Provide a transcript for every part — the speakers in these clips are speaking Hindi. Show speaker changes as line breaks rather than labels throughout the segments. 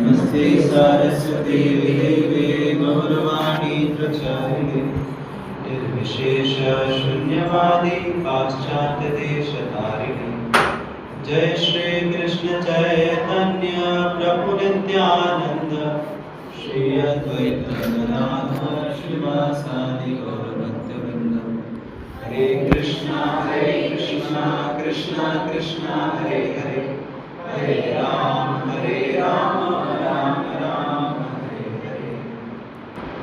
नमस्ते सारस्वती देवे गौरवाणी प्रचारिणे निर्विशेष शून्यवादी पाश्चात्य देश तारिणे जय श्री कृष्ण चैतन्य प्रभु नित्यानंद श्री अद्वैत गदाधर श्रीवासादि गौरभक्तवृंद हरे कृष्णा कृष्णा कृष्णा हरे हरे हरे राम राम राम हरे हरे।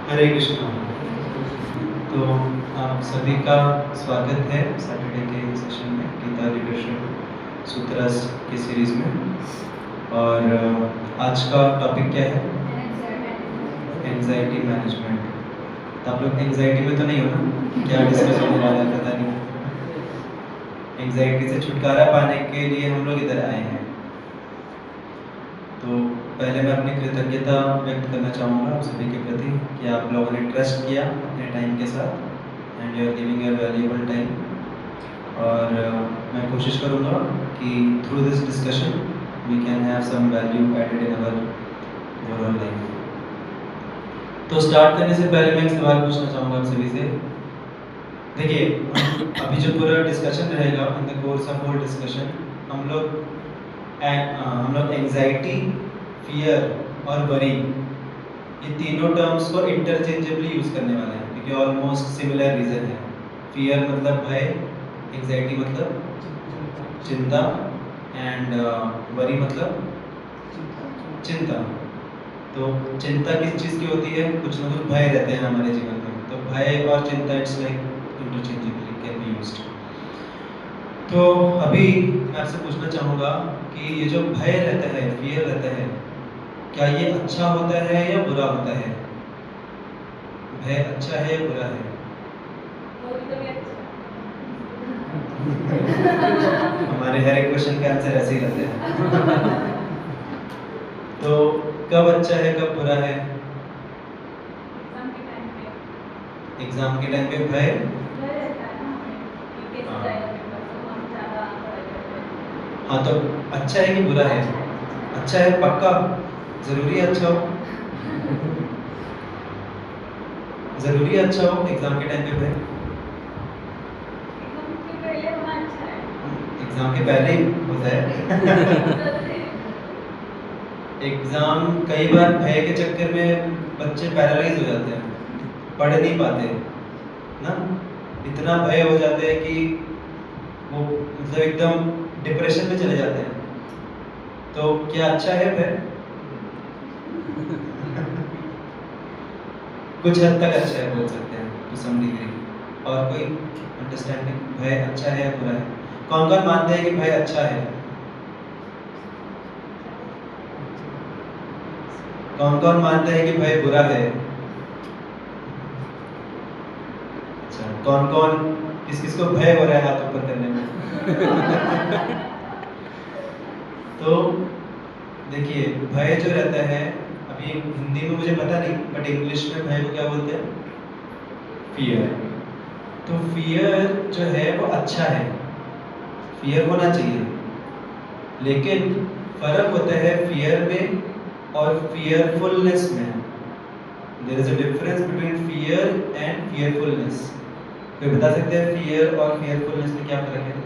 हरे कृष्णा। तो आप सभी का स्वागत है सैटरडे के सेशन में गीता लीडरशिप सूत्रस की सीरीज में। और आज का टॉपिक क्या है? Anxiety management. तो आप लोग एंजाइटी में तो नहीं हो ना? क्या डिस्कस होने वाला है पता नहीं। एंजाइटी से छुटकारा पाने के लिए हम लोग इधर आए हैं। तो पहले मैं अपनी कृतज्ञता व्यक्त करना चाहूँगा आप सभी के प्रति कि आप लोगों ने ट्रस्ट किया अपने टाइम के साथ and you are giving your valuable time. और मैं कोशिश करूँगा कि through this discussion we can have some value added in our overall life. तो स्टार्ट करने से पहले मैं एक सवाल पूछना चाहूँगा आप सभी से। देखिए, अभी जो पूरा डिस्कशन रहेगा in the course of whole discussion हम लोग एंजाइटी, फियर और वरी ये तीनों टर्म्स को इंटरचेंजेबली यूज करने वाले हैं क्योंकि ऑलमोस्ट सिमिलर रीजन है। फियर मतलब भय, एंजाइटी मतलब चिंता एंड वरी मतलब चिंता। तो चिंता किस चीज़ की होती है? कुछ ना कुछ भय रहते हैं हमारे जीवन में। तो भय और चिंता it's like interchangeably can be used. तो अभी मैं आपसे पूछना चाहूँगा कि ये जो भय रहता है, फियर रहता है, क्या ये अच्छा होता है या बुरा होता है? भय अच्छा है या बुरा है? हमारे हर एक क्वेश्चन का आंसर ऐसे ही रहते हैं। तो कब अच्छा है कब बुरा है? एग्जाम के टाइम पे भय हाँ, तो अच्छा है कि बुरा है? अच्छा है पक्का? जरूरी है अच्छा हो? जरूरी है अच्छा हो एग्जाम के टाइम पे भय? एग्जाम के पहले ही होता है। एग्जाम कई बार भय के चक्कर में बच्चे पैरालाइज हो जाते हैं, पढ़ नहीं पाते ना। इतना भय हो जाता है कि वो मतलब एकदम डिप्रेशन में चले जाते हैं। तो क्या अच्छा है भय? कुछ हद तक अच्छा है बोल सकते हैं टू सम डिग्री। और कोई अंडरस्टैंडिंग भय अच्छा है या बुरा है? कौन कौन मानते हैं कि भय अच्छा है? कौन कौन मानते हैं कि भय बुरा है? अच्छा, कौन कौन किस किस को भय हो रहा है हाथ ऊपर करने में? तो देखिए, भय जो रहता है, अभी हिंदी में मुझे पता नहीं बट इंग्लिश में भय को क्या बोलते हैं? फियर। तो फियर जो है वो अच्छा है, फियर होना चाहिए। लेकिन फर्क होता है फियर में और फियरफुलनेस में। There is a difference between fear and fearfulness. कोई बता सकते हैं फियर और फियरफुलनेस में क्या फर्क है?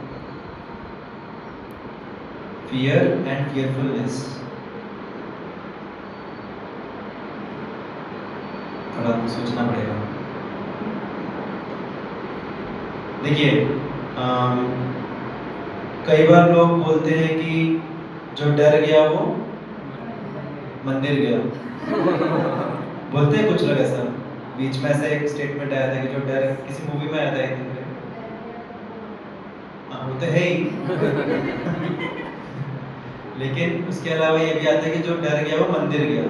फियर एंड फियरफुलनेस थोड़ा सोचना पड़ेगा। देखिए, कई बार लोग बोलते हैं कि जो डर गया वो मंदिर गया। बोलते हैं कुछ लोग ऐसा। बीच में ऐसा एक स्टेटमेंट आया था कि जो डर, किसी मूवी में आया था एक, हाँ वो तो है ही। लेकिन उसके अलावा ये भी आता है कि जो डर गया वो मंदिर गया।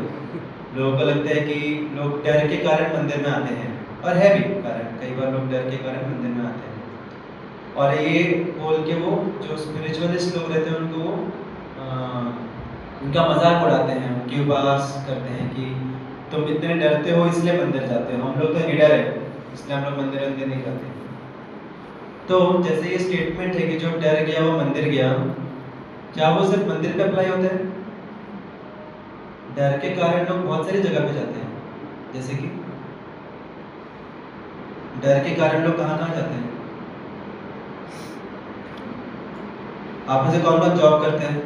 लोगों को लगता है कि लोग डर के कारण मंदिर में आते हैं, और है भी कारण, कई बार लोग डर के कारण मंदिर में आते हैं। और ये बोल के वो जो स्पिरिचुअलिस्ट लोग रहते हैं उनको वो उनका मजाक उड़ाते हैं, उनकी उपहास करते हैं कि तुम इतने डरते हो इसलिए मंदिर जाते हो, हम लोग तो निडर है इसलिए हम लोग मंदिर नहीं जाते। तो जैसे ये स्टेटमेंट है कि जो डर गया वो मंदिर गया, क्या वो सिर्फ मंदिर पे अप्लाई होता है? डर के कारण लोग बहुत सारी जगह पे जाते हैं, जैसे कि डर के कारण लोग कहाँ कहाँ जाते हैं? आप में से कौन कौन जॉब करते हैं?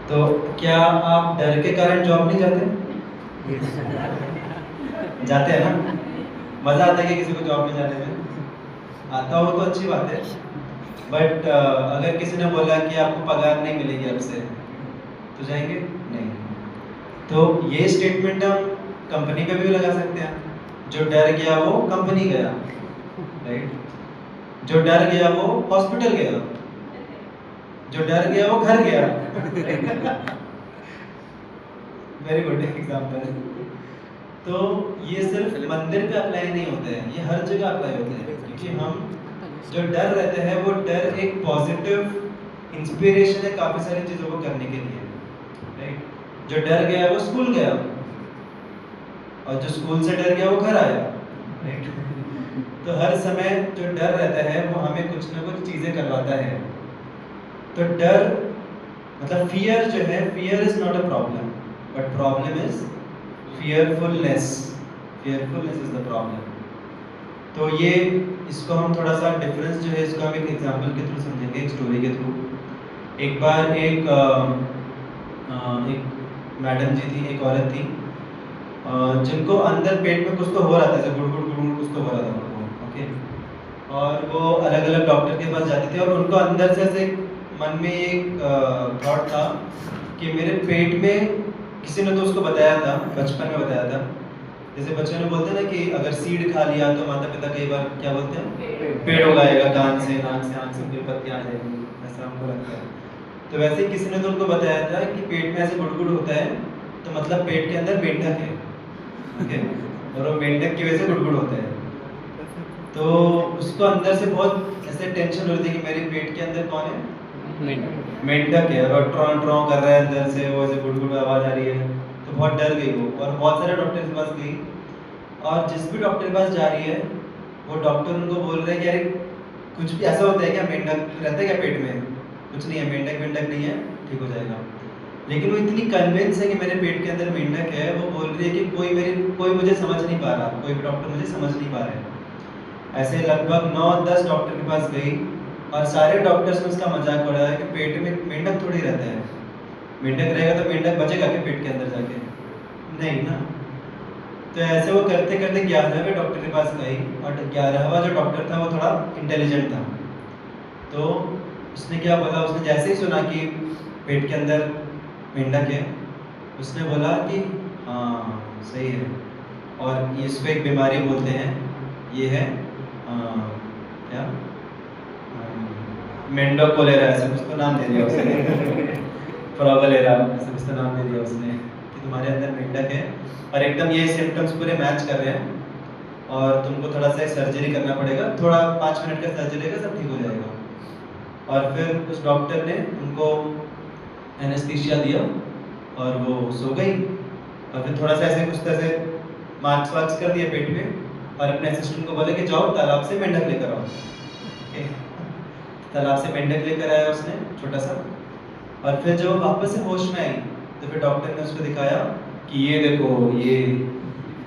तो क्या आप डर के कारण जॉब नहीं जाते? जाते हैं ना? मजा आता है कि किसी को जॉब में जाने में? आता हो तो अच्छी बात है, बट अगर किसी ने बोला कि आपको पगार नहीं मिलेगी अब से, तो जाएंगे? नहीं। तो ये स्टेटमेंट हम कंपनी पे भी लगा सकते हैं। जो डर गया वो कंपनी गया, राइट? जो डर गया वो हॉस्पिटल गया, जो डर गया वो घर गया। Very good example. तो ये सिर्फ मंदिर पे अप्लाई नहीं होते हैं, ये हर जगह अप्लाई होते हैं, क्योंकि हम जो डर रहते हैं वो डर एक पॉजिटिव इंस्पिरेशन है काफ़ी सारी चीज़ों को करने के लिए, राइट? जो डर गया वो स्कूल गया, और जो स्कूल से डर गया वो घर आया, राइट? तो हर समय जो डर रहता है वो हमें कुछ ना कुछ चीज़ें करवाता है। तो डर मतलब फियर जो है, fear is not a problem, but problem is fearfulness. Fearfulness is the problem. तो ये इसको हम थोड़ा सा डिफरेंस जो है इसको हम एक एग्जांपल के थ्रू समझेंगे, एक स्टोरी के थ्रू। एक बार एक मैडम जी थी, एक औरत थी, जिनको अंदर पेट में कुछ तो हो रहा था, जैसे गुड़ गुड़ गुड़ गुड़ कुछ तो हो रहा था उनको, ओके। और वो अलग अलग डॉक्टर के पास जाती थी, और उनको अंदर से ऐसे मन में एक थॉट था कि मेरे पेट में, किसी ने तो उसको बताया था, बचपन में बताया था, जैसे बच्चों ने बोलते हैं ना कि अगर सीड खा लिया तो माता पिता कई बार क्या बोलते हैं, पेड़ उगाएगा, कान से नाक से आँख से फिर पत्तियाँ आ जाएगी, ऐसा हमको लगता है। तो वैसे ही किसी ने तो उनको बताया था कि पेट में ऐसे गुड़गुड़ होता है तो मतलब पेट के अंदर मेंढक है, ओके, और वो मेंढक की वजह से गुड़गुड़ होता है। तो उसको अंदर से बहुत ऐसे टेंशन हो रही थी कि मेरे पेट के अंदर कौन है, मेंढक है, और ट्रॉ ट्रॉ कर रहा है अंदर से, वो ऐसे गुड़गुड़ आवाज आ रही है। तो बहुत डर गई वो, और बहुत सारे डॉक्टर के पास गई, और जिस भी डॉक्टर के पास जा रही है वो डॉक्टर उनको बोल रहे हैं कि अरे कुछ भी ऐसा होता है क्या, मेंढक रहता है क्या पेट में? कुछ नहीं है, मेंढक वेंढक नहीं है, ठीक हो जाएगा। लेकिन वो इतनी कन्विंस है कि मेरे पेट के अंदर मेंढक है, वो बोल रही है कि कोई मुझे समझ नहीं पा रहा, कोई भी डॉक्टर मुझे समझ नहीं पा रहे। ऐसे लगभग 9-10 डॉक्टर के पास गई, और सारे डॉक्टर्स ने उसका मजाक उड़ाया कि पेट में मेंढक थोड़ी रहता है, मेंढक रहेगा तो मेंढक बचेगा कि पेट के अंदर जाके? नहीं ना। तो ऐसे वो करते करते 11वें डॉक्टर के पास गई, और 11वां जो डॉक्टर था वो थोड़ा इंटेलिजेंट था। तो उसने क्या बोला, उसने जैसे ही सुना कि पेट के अंदर मेंढक है, उसने बोला कि हाँ सही है, और इसको एक बीमारी बोलते हैं, ये है क्या, मेंढो कोलेरा, ऐसे कुछ तो नाम दे दिया उसने। फ्रॉगलेरा, ऐसे कुछ तो नाम दे दिया उसने कि तुम्हारे अंदर मेंढक है, और एकदम ये सिम्टम्स पूरे मैच कर रहे हैं, और तुमको थोड़ा सा सर्जरी करना पड़ेगा, थोड़ा 5 मिनट का सर्जरी का, सब ठीक हो जाएगा। और फिर उस डॉक्टर ने उनको एनेस्थीसिया दिया, और वो सो गई, और फिर थोड़ा सा ऐसे कुछ तरह से मार्क्स वार्क्स कर दिया पेट में, और अपने असिस्टेंट को बोला कि जाओ तालाब से मेंढक लेकर आओ, ओके। तालाब से मेंढक लेकर आया उसने छोटा सा, और फिर जब वापस से होश में आई तो फिर डॉक्टर ने उसको दिखाया कि ये देखो,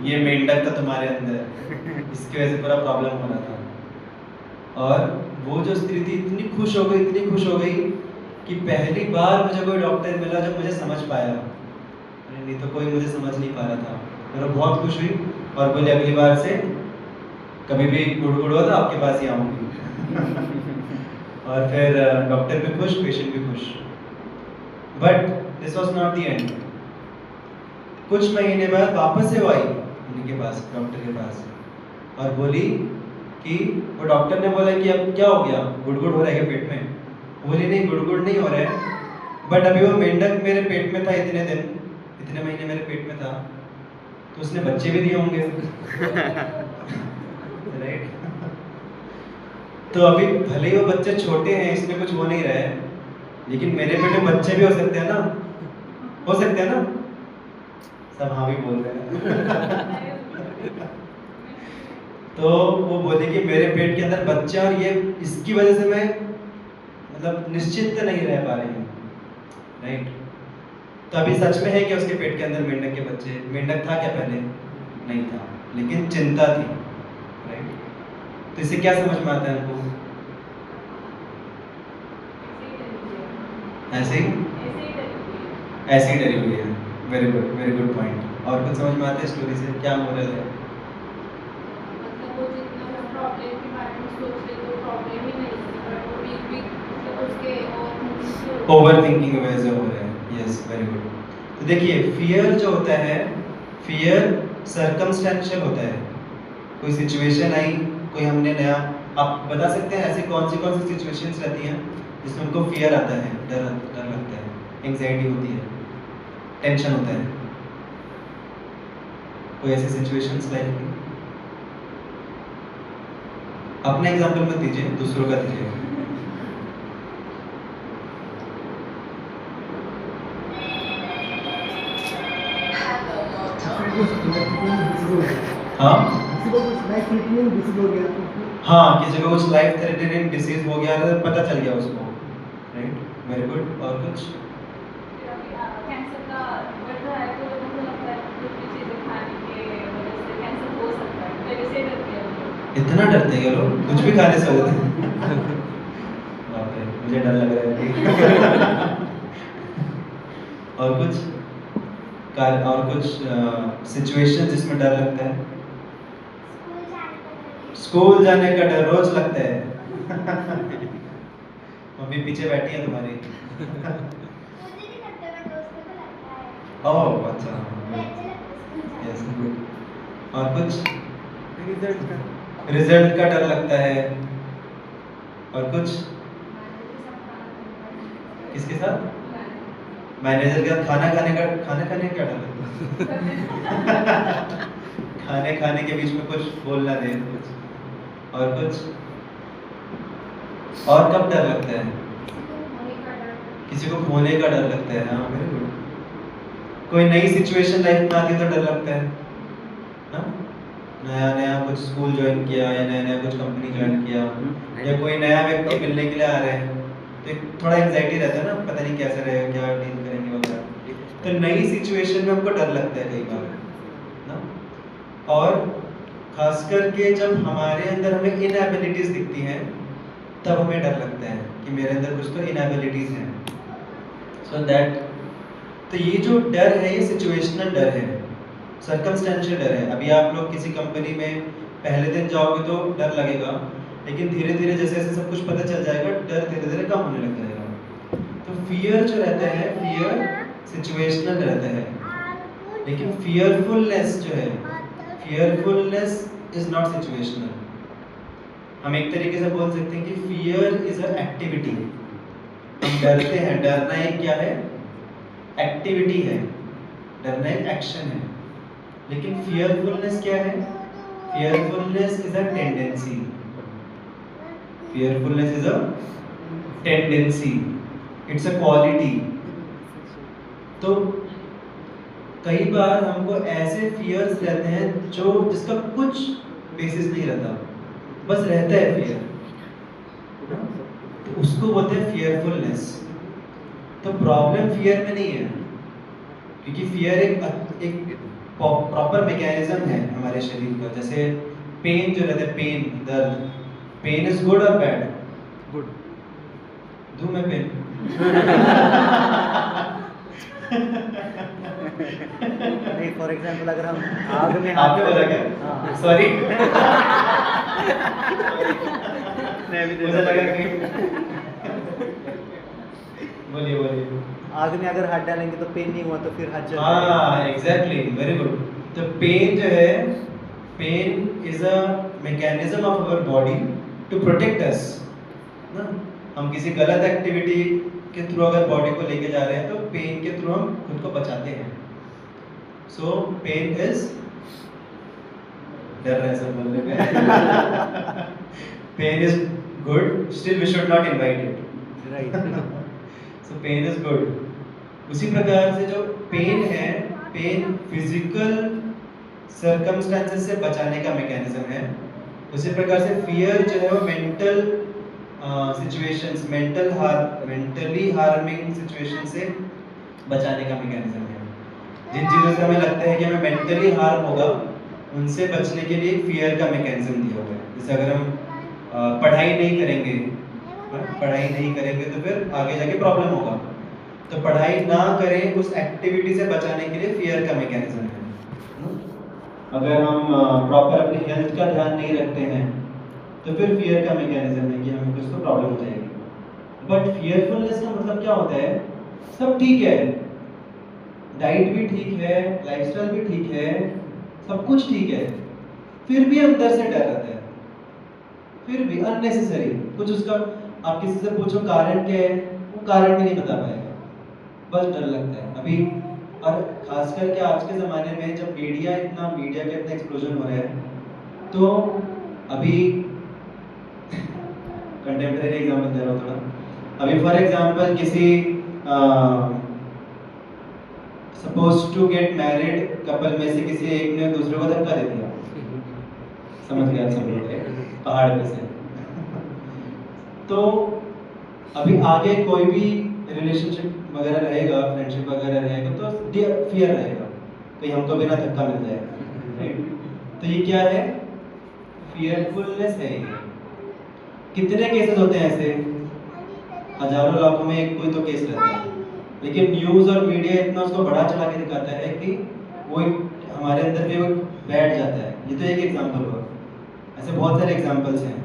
ये मेंढक था तुम्हारे अंदर, इसकी वजह से पूरा प्रॉब्लम हो रहा था। और वो जो स्त्री थी इतनी खुश हो गई, इतनी खुश हो गई कि पहली बार मुझे कोई डॉक्टर मिला जब मुझे समझ पाया, नहीं तो कोई मुझे समझ नहीं पा रहा था। और वो बहुत खुश हुई, और बोले अगली बार से कभी भी गुड़गुड़ हो तो आपके पास ही आऊँगी। और फिर डॉक्टर भी खुश, पेशेंट भी खुश। But this was not the end. कुछ महीने बाद वापस से वो आई उनके पास, डॉक्टर के पास, और बोली कि वो डॉक्टर ने बोला कि अब क्या हो गया, गुड़गुड़ हो रहा है क्या पेट में? बोली नहीं, गुड़गुड़ नहीं हो रहा है, बट अभी वो मेंढक मेरे पेट में था इतने दिन, इतने महीने मेरे पेट में था, तो उसने बच्चे भी दिए होंगे। राइट? तो अभी भले ही वो बच्चे छोटे हैं, इसमें कुछ हो नहीं रहा है, लेकिन मेरे पेट में बच्चे भी हो सकते हैं ना, हो सकते हैं ना? सब हाँ भी बोल रहे हैं। तो वो बोले कि मेरे पेट के अंदर बच्चा, और ये इसकी वजह से मैं मतलब निश्चिंत नहीं रह पा रही हूँ। राइट? तो अभी सच में है कि उसके पेट के अंदर मेंढक के बच्चे, मेंढक था क्या पहले? नहीं था, लेकिन चिंता थी, राइट? तो इससे क्या समझ में आता है हमको? ऐसे ही डरी हुई है। Very good point. और कुछ समझ में आता है स्टोरी से, क्या मोरल है?
मतलब वो जितना वो प्रॉब्लम के बारे में सोच रहे तो प्रॉब्लम ही नहीं है, बट वो बिग मतलब उसके और
ओवर थिंकिंग वजह से हो रहा है। Yes, very good. तो देखिए, फियर जो होता है, फियर सर्कमस्टेंशियल होता है। कोई सिचुएशन आई, कोई हमने नया, आप बता सकते हैं ऐसी कौन सी सिचुएशंस रहती हैं जिसमें उनको फियर आता है, डर डर लगता है, एंग्जाइटी होती है, टेंशन होता है? कोई ऐसी सिचुएशंस लाइफ में? अपना एग्जांपल मत दीजिए, दूसरों का दीजिए। हाँ हाँ, किसी को कुछ लाइफ थ्रेटनिंग डिसीज हो गया, पता चल गया उसको, राइट? Very good. और कुछ?
कैंसर का बढ़ रहा है तो लोगों को लगता है कुछ भी चीज़ें खाने के वजह से कैंसर हो सकता है, पहले से डरते हैं लोग।
इतना डरते हैं लोग, कुछ भी खाने से हो जाता है। बाप रे, मुझे डर लग रहा है। और कुछ और कुछ सिचुएशन जिसमें डर लगता है? स्कूल जाने का डर रोज लगता है। मम्मी पीछे बैठी है तुम्हारी। ओह अच्छा, यस गुड। और कुछ? रिजल्ट का डर लगता है। और कुछ? किसके साथ? मैनेजर के साथ खाना खाने का क्या डर लगता है? खाने के बीच में कुछ बोलना दे कुछ। और कुछ? और कब डर लगता है? किसी को खोने का डर लगता है। हाँ, वेरी गुड। कोई नई सिचुएशन लाइफ में आती है तो डर लगता है ना? नया कुछ स्कूल ज्वाइन किया या नया कुछ कंपनी ज्वाइन किया, या कोई नया व्यक्ति मिलने के लिए आ रहे हैं, तो एक थोड़ा एंग्जाइटी रहता है ना, पता नहीं कैसे रहेगा, क्या डील करेंगे वगैरह। तो नई सिचुएशन में हमको डर लगता है कई बार ना। और खास करके जब हमारे अंदर हमें इनएबिलिटीज दिखती हैं, तब हमें डर लगता है कि मेरे अंदर कुछ तो इनएबिलिटीज हैं। सो दैट, तो ये जो डर है ये सिचुएशनल डर है, सर्कमस्टेंशियल डर है। अभी आप लोग किसी कंपनी में पहले दिन जाओगे तो डर लगेगा, लेकिन धीरे धीरे जैसे जैसे सब कुछ पता चल जाएगा, डर धीरे धीरे कम होने लग जाएगा। तो फियर जो रहता है, फियर सिचुएशनल रहता है, लेकिन फियरफुलनेस जो है, फियरफुलनेस इज नॉट सिचुएशनल। हम एक तरीके से बोल सकते हैं कि फियर इज अ एक्टिविटी। हम डरते हैं, डरना एक क्या है? एक्टिविटी है, डरना एक एक्शन है। लेकिन फियरफुलनेस क्या है? Fearfulness is a tendency. Fearfulness is a tendency, it's a quality. तो कई बार हमको ऐसे फियर्स रहते हैं जो जिसका कुछ बेसिस नहीं रहता, बस रहता है फियर, तो उसको बोलते हैं फियरफुलनेस। तो प्रॉब्लम फियर में नहीं है, क्योंकि फियर एक प्रॉपर मैकेनिज्म है हमारे शरीर का। जैसे पेन जो रहता है, पेन, दर्द, पेन इज गुड और बैड?
गुड।
दूं मैं पेन?
नहीं, फॉर एग्जांपल अगर हम आग में
आपने बोला क्या?
हाँ।
सॉरी।
मुझे लगा कि
बोलिए बोलिए।
आग में अगर हाथ डालेंगे तो पेन नहीं हुआ तो फिर हाथ जल
हाँ एग्जैक्टली, वेरी गुड। तो पेन जो है, pain is a mechanism of our body to protect us ना। हम किसी गलत एक्टिविटी के थ्रू अगर बॉडी को लेके जा रहे हैं तो पेन के थ्रू हम खुद को बचाते हैं। सो पेन इज, डर रहे हैं सब बोलने में। Pain is good, still we should not invite it,
right.
So pain is good. उसी प्रकार से जो पेन है, पेन फिजिकल सर्कमस्टेंसेस से बचाने का मैकेनिज्म है। उसी प्रकार से फियर जो है वो mental situations mentally harming situation से बचाने का मैकेनिज्म है। जिन चीज़ों से हमें लगता है कि हमें मेंटली हार्म होगा, उनसे बचने के लिए फियर का मैकेनिज्म दिया हुआ है। जैसे अगर हम पढ़ाई नहीं करेंगे तो फिर आगे जाके प्रॉब्लम होगा, तो पढ़ाई ना करें उस एक्टिविटी से बचाने के लिए फियर का मैकेनिज्म है। अगर हम प्रॉपर अपनी हेल्थ का ध्यान नहीं रखते हैं तो फिर फियर का मैकेनिज्म है कि हमें कुछ तो प्रॉब्लम हो जाएगी। बट फियरफुलनेस का मतलब क्या होता है? सब ठीक है, डाइट भी ठीक है, लाइफस्टाइल भी ठीक है, सब कुछ ठीक है, फिर भी अंदर से डर रहता है, फिर भी अननेसेसरी कुछ उसका। आप किसी से पूछो कारण क्या है, वो कारण भी नहीं बता पाएगा, बस डर लगता है अभी। और खास करके आज के ज़माने में जब मीडिया का इतना एक्सप्लोजन हो रहा है, तो अभी कंटेम्प्रेरी एग्जाम्पल दे रहा हूँ थोड़ा। अभी फॉर एग्जाम्पल किसी suppose to get married couple में से किसी एक ने दूसरे को धक्का दे दिया, समझ गया सब लोग, पहाड़ पे से। तो अभी आगे कोई भी रिलेशनशिप वगैरह रहेगा, फ्रेंडशिप वगैरह रहेगा, तो फियर रहेगा कहीं हमको बिना धक्का मिल जाएगा, राइट? तो ये क्या है? फियरफुलनेस है ये। कितने केसेस होते हैं ऐसे? हजारों लाखों में एक कोई तो केस रहता है, लेकिन न्यूज़ और मीडिया इतना उसको बढ़ा चढ़ा के दिखाता है कि वो हमारे अंदर भी वो बैठ जाता है। ये तो एक एग्जाम्पल हुआ, ऐसे बहुत सारे एग्जाम्पल्स हैं।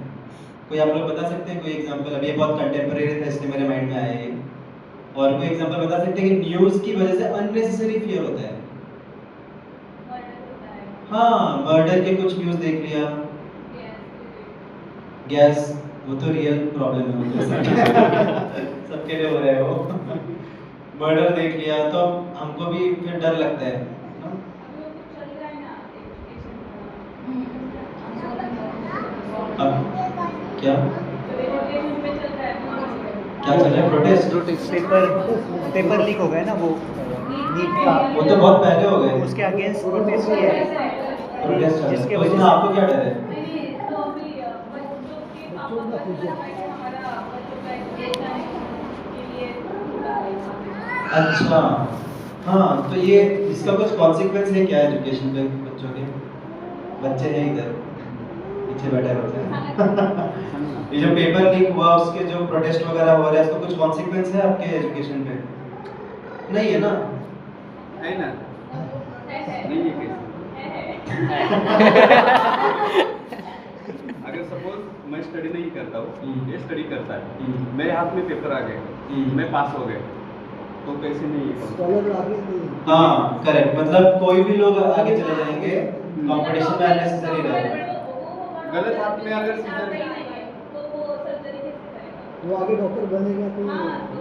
कोई आप लोग बता सकते हैं कोई एग्जाम्पल? अभी ये बहुत कंटेम्प्रेरी था इसलिए मेरे माइंड में आया ये। और कोई एग्जांपल बता सकते हैं कि न्यूज़ की वजह से अननेसेसरी फियर होता है? हाँ, मर्डर के कुछ न्यूज़ देख लिया, गैस, वो तो रियल प्रॉब्लम है, वो तो सबके लिए हो रहा है वो। मर्डर देख लिया तो हमको भी फिर डर लगता है ना? अब क्या क्या चल रहा है? प्रोटेस्ट?
पेपर लीक हो गए ना वो नीट का,
वो तो बहुत पहले हो गए,
उसके अगेंस्ट प्रोटेस्ट किया है।
प्रोटेस्ट चल
जिसके
रहा है। तो
वजह
उसमें
से
आपको क्या डर है? अच्छा, हाँ, तो ये इसका कुछ कॉन्सिक्वेंस है क्या एजुकेशन पे बच्चों के? बच्चे हैं इधर पीछे बैठे होते हैं। ये जो पेपर लीक हुआ, उसके जो प्रोटेस्ट वगैरह हो रहा है, इसका कुछ कॉन्सिक्वेंस है आपके एजुकेशन पे? नहीं है ना?
है ना? नहीं है कैसे? अगर सपोज मैं स्टडी नहीं करता हूँ, ये स्टडी करता है, मेरे हाथ में पेपर आ गए, मैं पास हो गया, तो कैसे नहीं है?
हाँ, करेक्ट। मतलब कोई भी लोग आगे चले जाएंगे, कंपटीशन में अननेसेसरी रहेगा।
गलत हाथ में अगर सीजर
वो आगे डॉक्टर बनेगा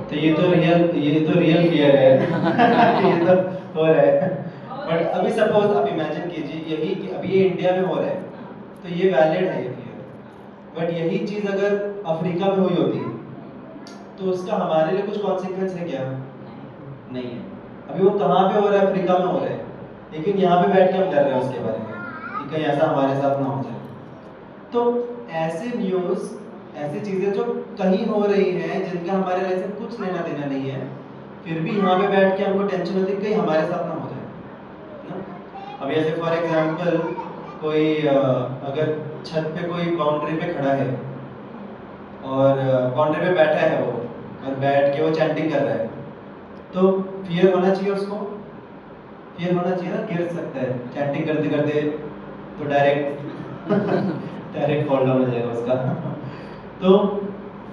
तो ये तो रियल फियर है। ये तो हो रहा है। बट अभी सपोज आप इमेजिन कीजिए यही कि अभी ये इंडिया में हो रहा है, तो ये वैलिड है ये फियर। बट यही चीज़ अगर अफ्रीका में हुई होती तो उसका हमारे लिए कुछ कॉन्सिक्वेंस है क्या? नहीं है। अभी वो कहाँ पे हो रहा है? अफ्रीका में हो रहा है, लेकिन यहाँ पे बैठ के हम डर रहे हैं उसके बारे में कि कहीं ऐसा हमारे साथ ना हो जाए। तो ऐसे न्यूज़, ऐसी चीज़ें जो कहीं हो रही हैं, जिनका हमारे लाइफ से कुछ लेना देना नहीं है, फिर भी यहाँ पे बैठ के हमको टेंशन होती है कहीं हमारे साथ ना हो जाए ना। अब ऐसे फॉर एग्जांपल कोई अगर छत पे कोई बाउंड्री पे खड़ा है और बाउंड्री पे बैठा है वो, और बैठ के वो चैंटिंग कर रहा है, तो फियर होना चाहिए उसको? फियर होना चाहिए ना, गिर सकता है चैटिंग करते करते, तो डायरेक्ट फॉल डाउन हो जाएगा उसका। तो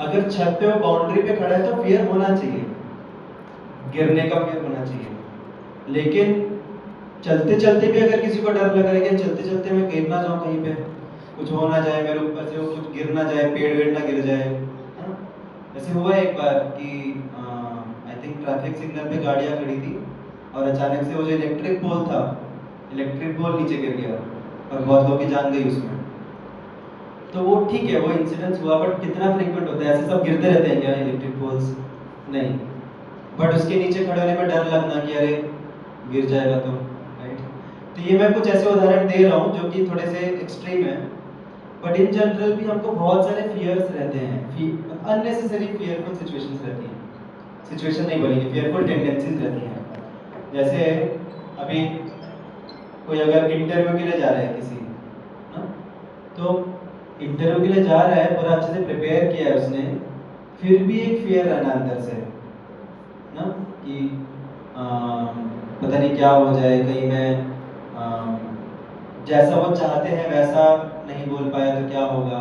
अगर छत पे वो बाउंड्री पे खड़ा है तो फियर होना चाहिए, गिरने का फियर होना चाहिए। लेकिन चलते चलते भी अगर किसी को डर लग रहा है कि चलते चलते मैं गिर ना जाऊं, कहीं पे कुछ हो ना जाए मेरे ऊपर से, वो कुछ गिर ना जाए, पेड़ वेड़ ना गिर जाए, है ना? ऐसे हुआ एक बार कि आई थिंक ट्रैफिक सिग्नल पे गाड़ियाँ खड़ी थी और अचानक से वो जो इलेक्ट्रिक पोल था, इलेक्ट्रिक पोल नीचे गिर गया और बहुत लोगों की जान गई उसमें। तो वो ठीक है, वो इंसिडेंस हुआ, बट कितना फ्रीक्वेंट होता है? ऐसे सब गिरते रहते हैं क्या इलेक्ट्रिक पोल्स? नहीं। बट उसके नीचे खड़े होने में डर लगना कि अरे गिर जाएगा तो, राइट? तो ये मैं कुछ ऐसे उदाहरण दे रहा हूँ जो कि थोड़े से एक्सट्रीम है, बट इन जनरल भी हमको बहुत सारे फियर्स रहते हैं, अननेसेसरी फियरफुल सिचुएशंस रहती हैं, सिचुएशन नहीं बोलेंगे, फियरफुल टेंडेंसीज रहती हैं। जैसे अभी कोई अगर इंटरव्यू के लिए जा रहा है किसी, ना, तो इंटरव्यू के लिए जा रहा है, पूरा अच्छे से प्रिपेयर किया है उसने, फिर भी एक फियर रहना अंदर से ना कि पता नहीं क्या हो जाए, कहीं मैं जैसा वो चाहते हैं वैसा नहीं बोल पाया तो क्या होगा,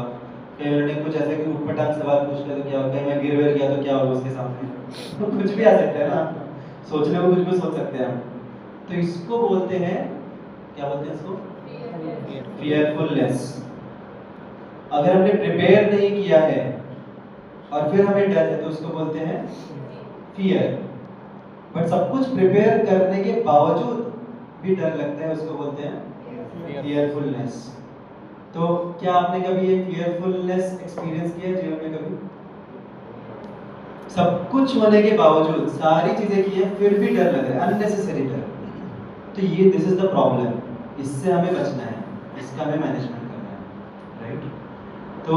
कहीं उन्होंने कुछ ऐसे कि उटपटांग सवाल पूछ लिया तो क्या होगा, कहीं मैं गिर गया तो क्या होगा उसके सामने तो कुछ भी आ सकता है ना, सोचने को कुछ भी सोच सकते हैं हम। तो इसको बोलते हैं, क्या बोलते हैं इसको, फियरफुलनेस। अगर हमने प्रिपेयर नहीं किया है और फिर हमें डर है तो उसको बोलते हैं फियर। बट सब कुछ प्रिपेयर करने के बावजूद भी डर लगता है, उसको बोलते हैं फियरफुलनेस। तो क्या आपने कभी ये फियरफुलनेस एक्सपीरियंस किया जीवन में कभी? सब कुछ होने के बावजूद सारी चीजें की है फिर भी डर लग रहा है, अननेसेसरी डर। तो ये दिस इज द प्रॉब्लम, इससे हमें बचना है, इसका हमें मैनेजमेंट करना है, राइट? तो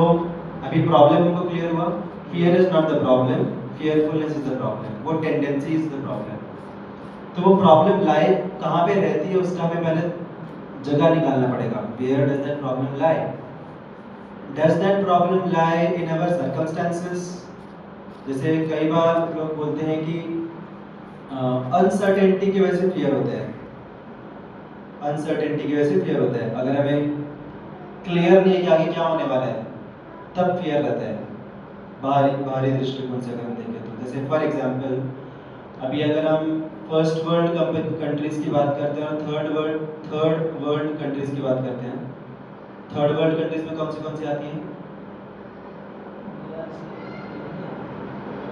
अभी प्रॉब्लम हमको क्लियर हुआ, fear is not the problem, fearfulness is the problem, वो टेंडेंसी इज द प्रॉब्लम। तो वो प्रॉब्लम लाए कहाँ पे रहती है, उसका हमें पहले जगह निकालना पड़ेगा। Where does that problem lie? Does that problem lie in our circumstances? जैसे कई बार लोग बोलते हैं कि अनसर्टेनिटी की वजह से फियर होता है, अनसर्टेनिटी की वजह से फियर होता है। अगर हमें क्लियर नहीं है कि आगे क्या होने वाला है तब फियर रहता है, बाहरी दृष्टिकोण से अगर हम देखें तो। जैसे फॉर एग्जांपल अभी अगर हम फर्स्ट वर्ल्ड कंट्रीज की बात करते हैं और थर्ड वर्ल्ड कंट्रीज की बात करते हैं, थर्ड वर्ल्ड कंट्रीज में कौन सी आती हैं?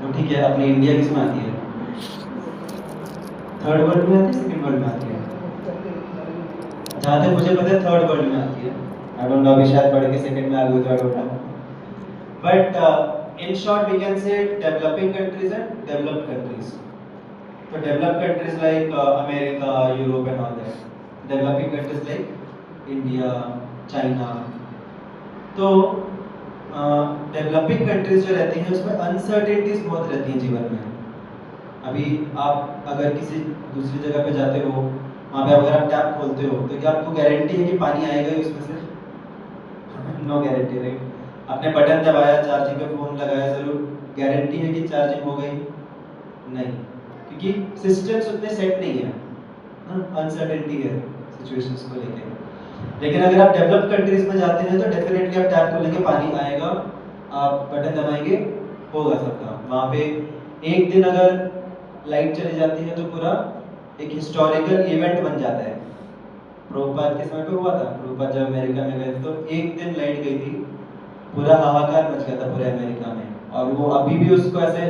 वो ठीक है, अपनी इंडिया किस में आती है? थर्ड वर्ल्ड में आती है, सेकंड वर्ल्ड में आती है? जहाँ तक मुझे पता है थर्ड वर्ल्ड में आती है। आई डोंट नो, अभी शायद पढ़ के सेकंड में आ गई तो I don't know, but in short we can say developing countries and developed countries. तो developed countries like America, Europe and all that, developing countries like India, China. तो डेवलपिंग कंट्रीज जो रहती हैं उसमें अनसर्टेनिटीज बहुत रहती हैं जीवन में। अभी आप अगर किसी दूसरी जगह पे जाते हो, वहाँ पे अगर आप टैप खोलते हो तो क्या आपको गारंटी है कि पानी आएगा ही उसमें से? No guarantee, right? आपने बटन दबाया, चार्जिंग पे फोन लगाया, जरूर गारंटी है कि चार्जिंग हो गई? नहीं, क्योंकि सिस्टम्स उतने सेट नहीं है, अनसर्टेनिटी है सिचुएशंस को लेके। लेकिन अगर आप डेवलप कंट्रीज में जाते हैं तो डेफिनेटली आप टैप खोलेंगे, पानी आएगा, आप बटन दबाएंगे, होगा सबका। वहाँ पे एक दिन अगर लाइट चली जाती है तो पूरा एक हिस्टोरिकल इवेंट बन जाता है। प्रभुपाद के समय पे हुआ था, प्रभुपाद जब अमेरिका में गए तो एक दिन लाइट गई थी, पूरा हाहाकार मच गया था पूरे अमेरिका में। और वो अभी भी उसको ऐसे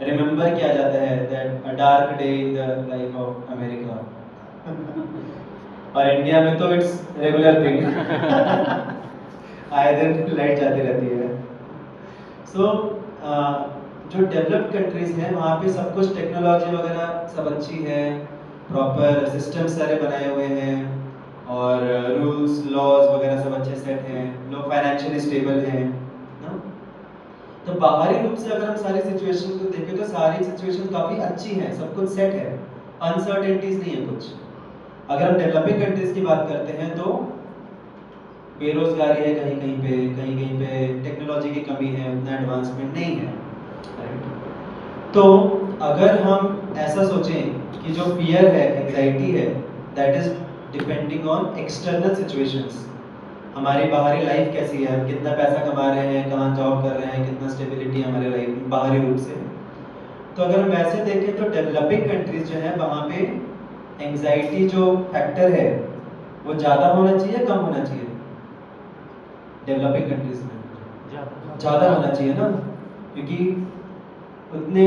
रिमेम्बर किया जाता है, that a dark day in the life of America. और इंडिया में तो इट्स रेगुलर थिंग, आए दिन लाइट जाती रहती है। सो जो डेवलप्ड कंट्रीज हैं वहाँ पे सब कुछ टेक्नोलॉजी वगैरह सब अच्छी है, प्रॉपर सिस्टम सारे बनाए हुए हैं और रूल्स लॉज वगैरह सब अच्छे सेट हैं, लोग फाइनेंशियली स्टेबल हैं ना। तो बाहरी रूप से अगर हम सारी सिचुएशन को देखें तो सारी सिचुएशन काफ़ी अच्छी हैं, सब कुछ सेट है, अनसर्टेनिटीज नहीं है कुछ। अगर हम डेवलपिंग कंट्रीज की बात करते हैं तो बेरोजगारी है कहीं कहीं पे टेक्नोलॉजी की कमी है, उतना एडवांसमेंट नहीं है, राइट? तो अगर हम ऐसा सोचें कि जो फियर है, एंजाइटी है, that is depending on external situations, हमारी बाहरी लाइफ कैसी है, हम कितना पैसा कमा रहे हैं, कहाँ जॉब कर रहे हैं, कितना स्टेबिलिटी है हमारे लाइफ में बाहरी रूप से। तो अगर हम वैसे देखें तो डेवलपिंग कंट्रीज जो है वहाँ पे एंजाइटी जो फैक्टर है वो ज़्यादा होना चाहिए, कम होना चाहिए? डेवलपिंग कंट्रीज में ज़्यादा होना चाहिए ना, क्योंकि उतने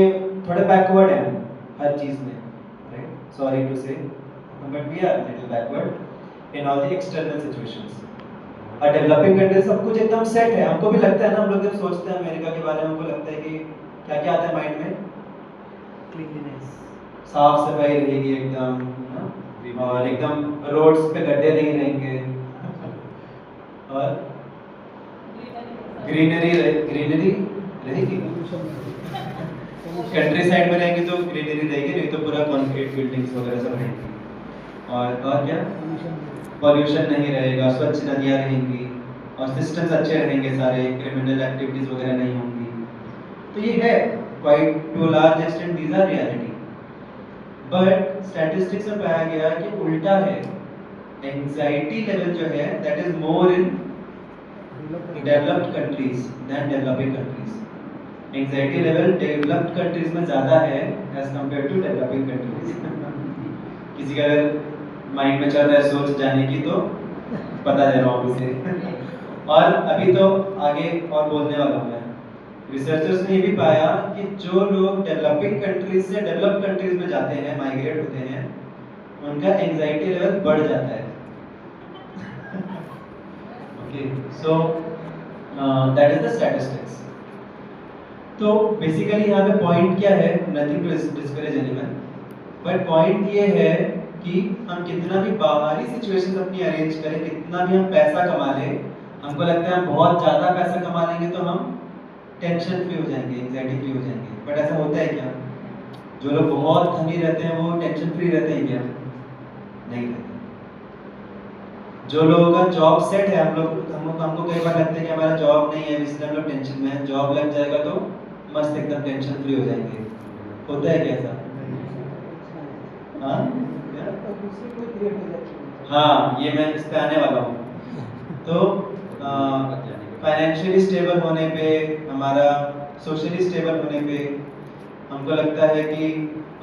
थोड़े बैकवर्ड हैं हर चीज़ में, right? Sorry to say, but we are little backward in all the external situations. और डेवलपिंग कंट्री सब कुछ एकदम सेट है, हमको भी लगता है ना, हम लोग जब सोचते हैं अमेरिका के बारे में हमको लगता है कि क्या क्या आता है माइंड में?
क्लीनलीनेस,
साफ सफाई रहेगी एकदम, और एकदम रोड्स पे गड्ढे नहीं रहेंगे और ग्रीनरी रहेगी। कंट्री साइड में रहेंगे तो ग्रीनरी रहेगी, नहीं तो पूरा कॉन्क्रीट बिल्डिंग्स वगैरह सब रहेंगी। और क्या, पॉल्यूशन नहीं रहेगा, स्वच्छ नदियाँ रहेंगी और सिस्टम्स अच्छे रहेंगे सारे, क्रिमिनल एक्टिविटीज वगैरह नहीं होंगी। तो ये है quite to large extent these are reality. But statistics में पाया गया कि उल्टा है, एंजाइटी लेवल जो है that is more in developed countries than developing countries. Anxiety level developed countries में ज़्यादा है as compare to developing countries. किसी का अगर माइंड में चल रहा है सोच जाने की तो बता दे रहा हूँ उसे। और अभी तो आगे और बोलने वाला हूँ मैं। रिसर्चर्स ने ये भी पाया कि जो लोग डेवलपिंग कंट्रीज से डेवलप्ड कंट्रीज में जाते हैं, माइग्रेट होते हैं, उनका एंजाइटी लेवल बढ़ जाता है। Okay, so that is the statistics. तो बेसिकली यहाँ पे पॉइंट क्या है, nothing to discourage anyone, but point ये है कि हम कितना भी बाहरी सिचुएशन अपनी अरेंज करें, कितना भी हम पैसा कमा लें, हमको लगता है हम बहुत ज़्यादा पैसा कमा लेंगे तो हम टेंशन फ्री हो जाएंगे, एंजाइटी फ्री हो जाएंगे। बट ऐसा होता है क्या? जो लोग बहुत धनी रहते हैं वो टेंशन फ्री रहते हैं क्या? नहीं रहते। जो लोगों का जॉब सेट है, हमको कई बार लगता है कि हमारा जॉब नहीं है इसलिए हम लोग टेंशन में हैं, जॉब लग जाएगा तो मस्त एकदम टेंशन फ्री हो जाएंगे। होता है क्या ऐसा? हाँ, ये मैं इस पे आने वाला हूँ। तो फाइनेंशियली स्टेबल होने पे, हमारा सोशली स्टेबल होने पे हमको लगता है कि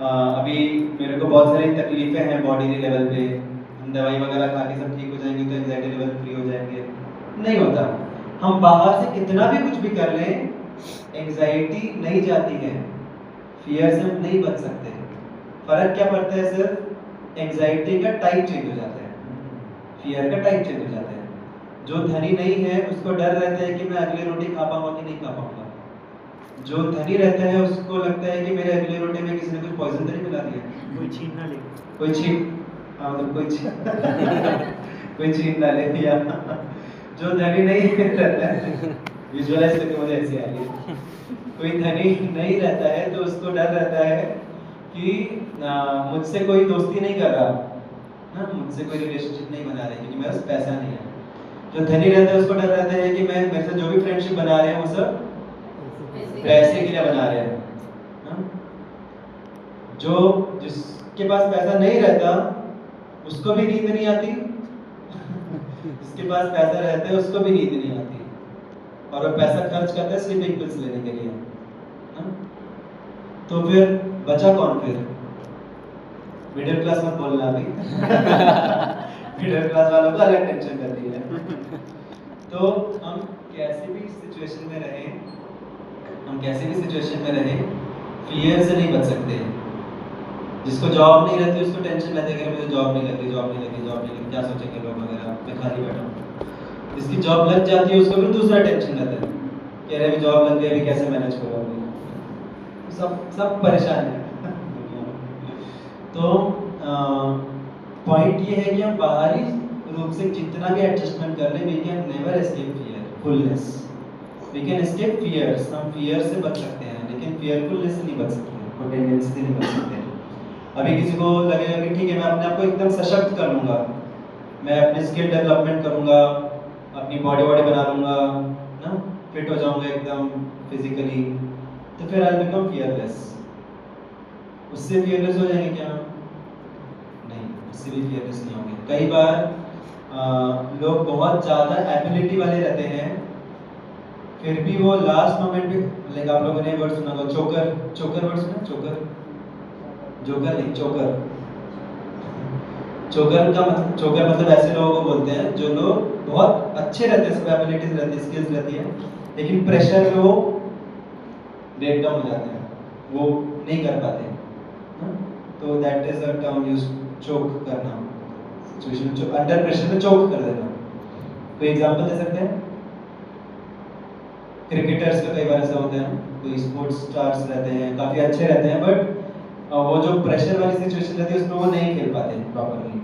अभी मेरे को बहुत सारी तकलीफें हैं बॉडी लेवल पे, हम दवाई वगैरह खा के सब ठीक हो जाएंगे तो एंजाइटी लेवल फ्री हो जाएंगे। नहीं होता। हम बाहर से कितना भी कुछ भी कर लें, एंजाइटी नहीं जाती है, फियर से हम नहीं बच सकते। फर्क क्या पड़ता है? सिर्फ एंजाइटी का टाइप चेंज हो जाता है, फियर का टाइप चेंज हो जाता है। जो धनी नहीं है उसको डर रहता है कि मैं अगली रोटी खा पाऊंगा कि नहीं खा पाऊंगा। जो धनी रहता है उसको लगता है कि मेरे अगली रोटी में किसी ने कुछ पॉइजन तो नहीं मिला दिया,
कोई छीन ना ले,
कोई छीन कोई छीन ना ले दिया। जो धनी नहीं रहता है, विजुअलाइज करके मुझे ऐसी आ रही है, कोई धनी नहीं रहता है तो उसको डर रहता है कि मुझसे कोई दोस्ती नहीं कर रहा ना, मुझसे कोई रिलेशनशिप नहीं बना रहे क्योंकि मेरे पास पैसा नहीं है। जो धनी रहता है उसको डर रहता है कि मैं मेरे से जो भी फ्रेंडशिप बना रहे हैं वो सब पैसे के लिए बना रहे हैं ना? जो जिसके पास पैसा नहीं रहता उसको भी नींद नहीं आती, जिसके पास पैसा रहता है उसको भी नींद नहीं आती, और वो पैसा खर्च करता है स्लीपिंग पिल्स लेने के लिए ना? तो फिर बचा कौन? फिर मिडिल क्लास मत बोलना अभी। मिडिल क्लास वालों को अलग टेंशन करती है। तो हम कैसे भी सिचुएशन में रहें, फियर से नहीं बच सकते। जिसको जॉब नहीं रहती उसको टेंशन रहती है कि मुझे जॉब नहीं लगी, क्या सोचेंगे लोग वगैरह, मैं खाली बैठा हूँ। जिसकी जॉब लग जाती है उसको भी दूसरा टेंशन रहता है कि अरे अभी जॉब लग गई, अभी कैसे मैनेज करोगे। सब परेशान है। तो पॉइंट ये है कि हम बाहरी रूप से जितना भी एडजस्टमेंट कर लें, we can never escape fearfulness. We can escape fears, हम फियर से बच सकते हैं लेकिन फियरफुलनेस से नहीं बच सकते, टेंडेंसी से नहीं बच सकते। अभी किसी को लगेगा कि ठीक है मैं अपने आप को एकदम सशक्त कर लूँगा, मैं अपने स्किल डेवलपमेंट करूँगा, अपनी बॉडी बना लूँगा ना, फिट हो जाऊँगा एकदम फिजिकली, तो फिर आई बिकम फियरलेस। उससे फियरलेस हो जाएंगे क्या? नहीं, उससे भी फियरलेस नहीं होंगे। कई बार लोग बहुत ज़्यादा एबिलिटी वाले रहते हैं, फिर भी वो लास्ट मोमेंट पे, लाइक आप लोगों ने वर्ड सुना होगा चोकर वर्ड सुना? चोकर मतलब ऐसे लोगों को बोलते हैं जो लोग बहुत अच्छे रहते हैं, सब एबिलिटीज रहती है, स्किल्स रहती है, लेकिन प्रेशर में वो ब्रेक डाउन हो जाते हैं, वो नहीं कर पाते। तो that is a term used, choke करना, सिचुएशन अंडर प्रेशर में चोक कर देना। कोई एग्जांपल दे सकते हैं? क्रिकेटर्स का कई बार ऐसा होता है, कोई स्पोर्ट्स स्टार्स रहते हैं, काफ़ी अच्छे रहते हैं, बट वो जो प्रेशर वाली सिचुएशन रहती है उसमें वो नहीं खेल पाते प्रॉपरली।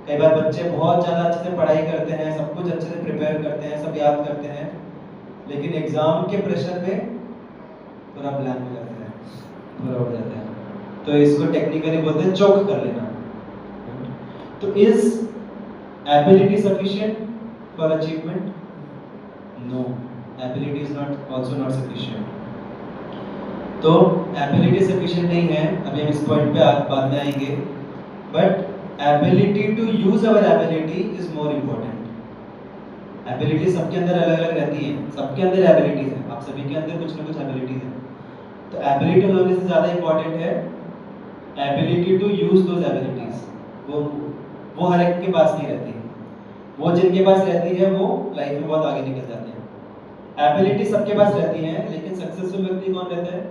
कई बार बच्चे बहुत ज़्यादा अच्छे से पढ़ाई करते हैं, सब कुछ अच्छे से प्रिपेयर करते हैं, सब याद करते हैं, लेकिन एग्जाम के प्रेशर में पूरा प्लान में लगता है, पूरा उड़ जाता है। तो इसको टेक्निकली बोलते हैं चोक कर लेना। तो is ability sufficient for achievement? No, ability is not also not sufficient. तो एबिलिटी सफिशिएंट नहीं है, अभी हम इस पॉइंट पे बाद में आएंगे, but ability to use our ability is more important. Ability सबके अंदर अलग अलग रहती है, सबके अंदर एबिलिटीज हैं, आप सभी के अंदर कुछ ना कुछ एबिलिटीज हैं। तो एबिलिटी होने से ज़्यादा इम्पोर्टेंट है ability to use those abilities. वो हर एक के पास नहीं रहती है, वो जिनके पास रहती है वो लाइफ में बहुत आगे निकल जाते हैं। एबिलिटी सबके पास रहती है, लेकिन सक्सेसफुल व्यक्ति कौन रहता है?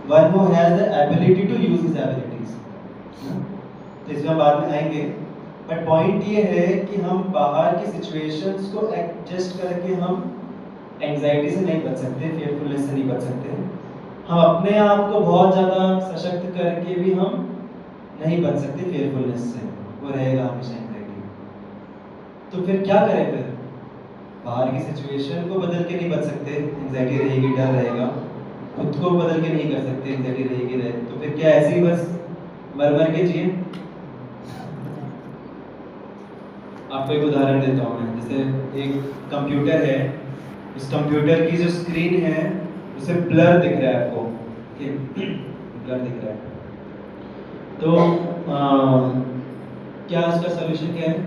One who has the ability to use his abilities. तो इसमें बाद में आएंगे, बट पॉइंट ये है कि हम बाहर की सिचुएशंस को एडजस्ट करके हम एंजाइटी से नहीं बच सकते, फियरफुलनेस से नहीं बच सकते। हम अपने आप को बहुत ज़्यादा सशक्त करके भी हम नहीं बच सकते फियरफुलनेस से, वो रहेगा हमेशा एंजाइटी। तो फिर क्या करें? फिर बाहर की सिचुएशन को बदल के नहीं बच सकते, एंजाइटी रहेगी, डर रहेगा। खुद को बदल के नहीं कर सकते, एंजाइटी रहेगी। तो फिर क्या ऐसे ही बस मर मर के जिए? आपको एक उदाहरण देता हूँ मैं। जैसे एक कंप्यूटर है, उस कंप्यूटर की जो स्क्रीन है उसे ब्लर दिख रहा है आपको, ब्लर दिख रहा है। तो क्या उसका सॉल्यूशन क्या है?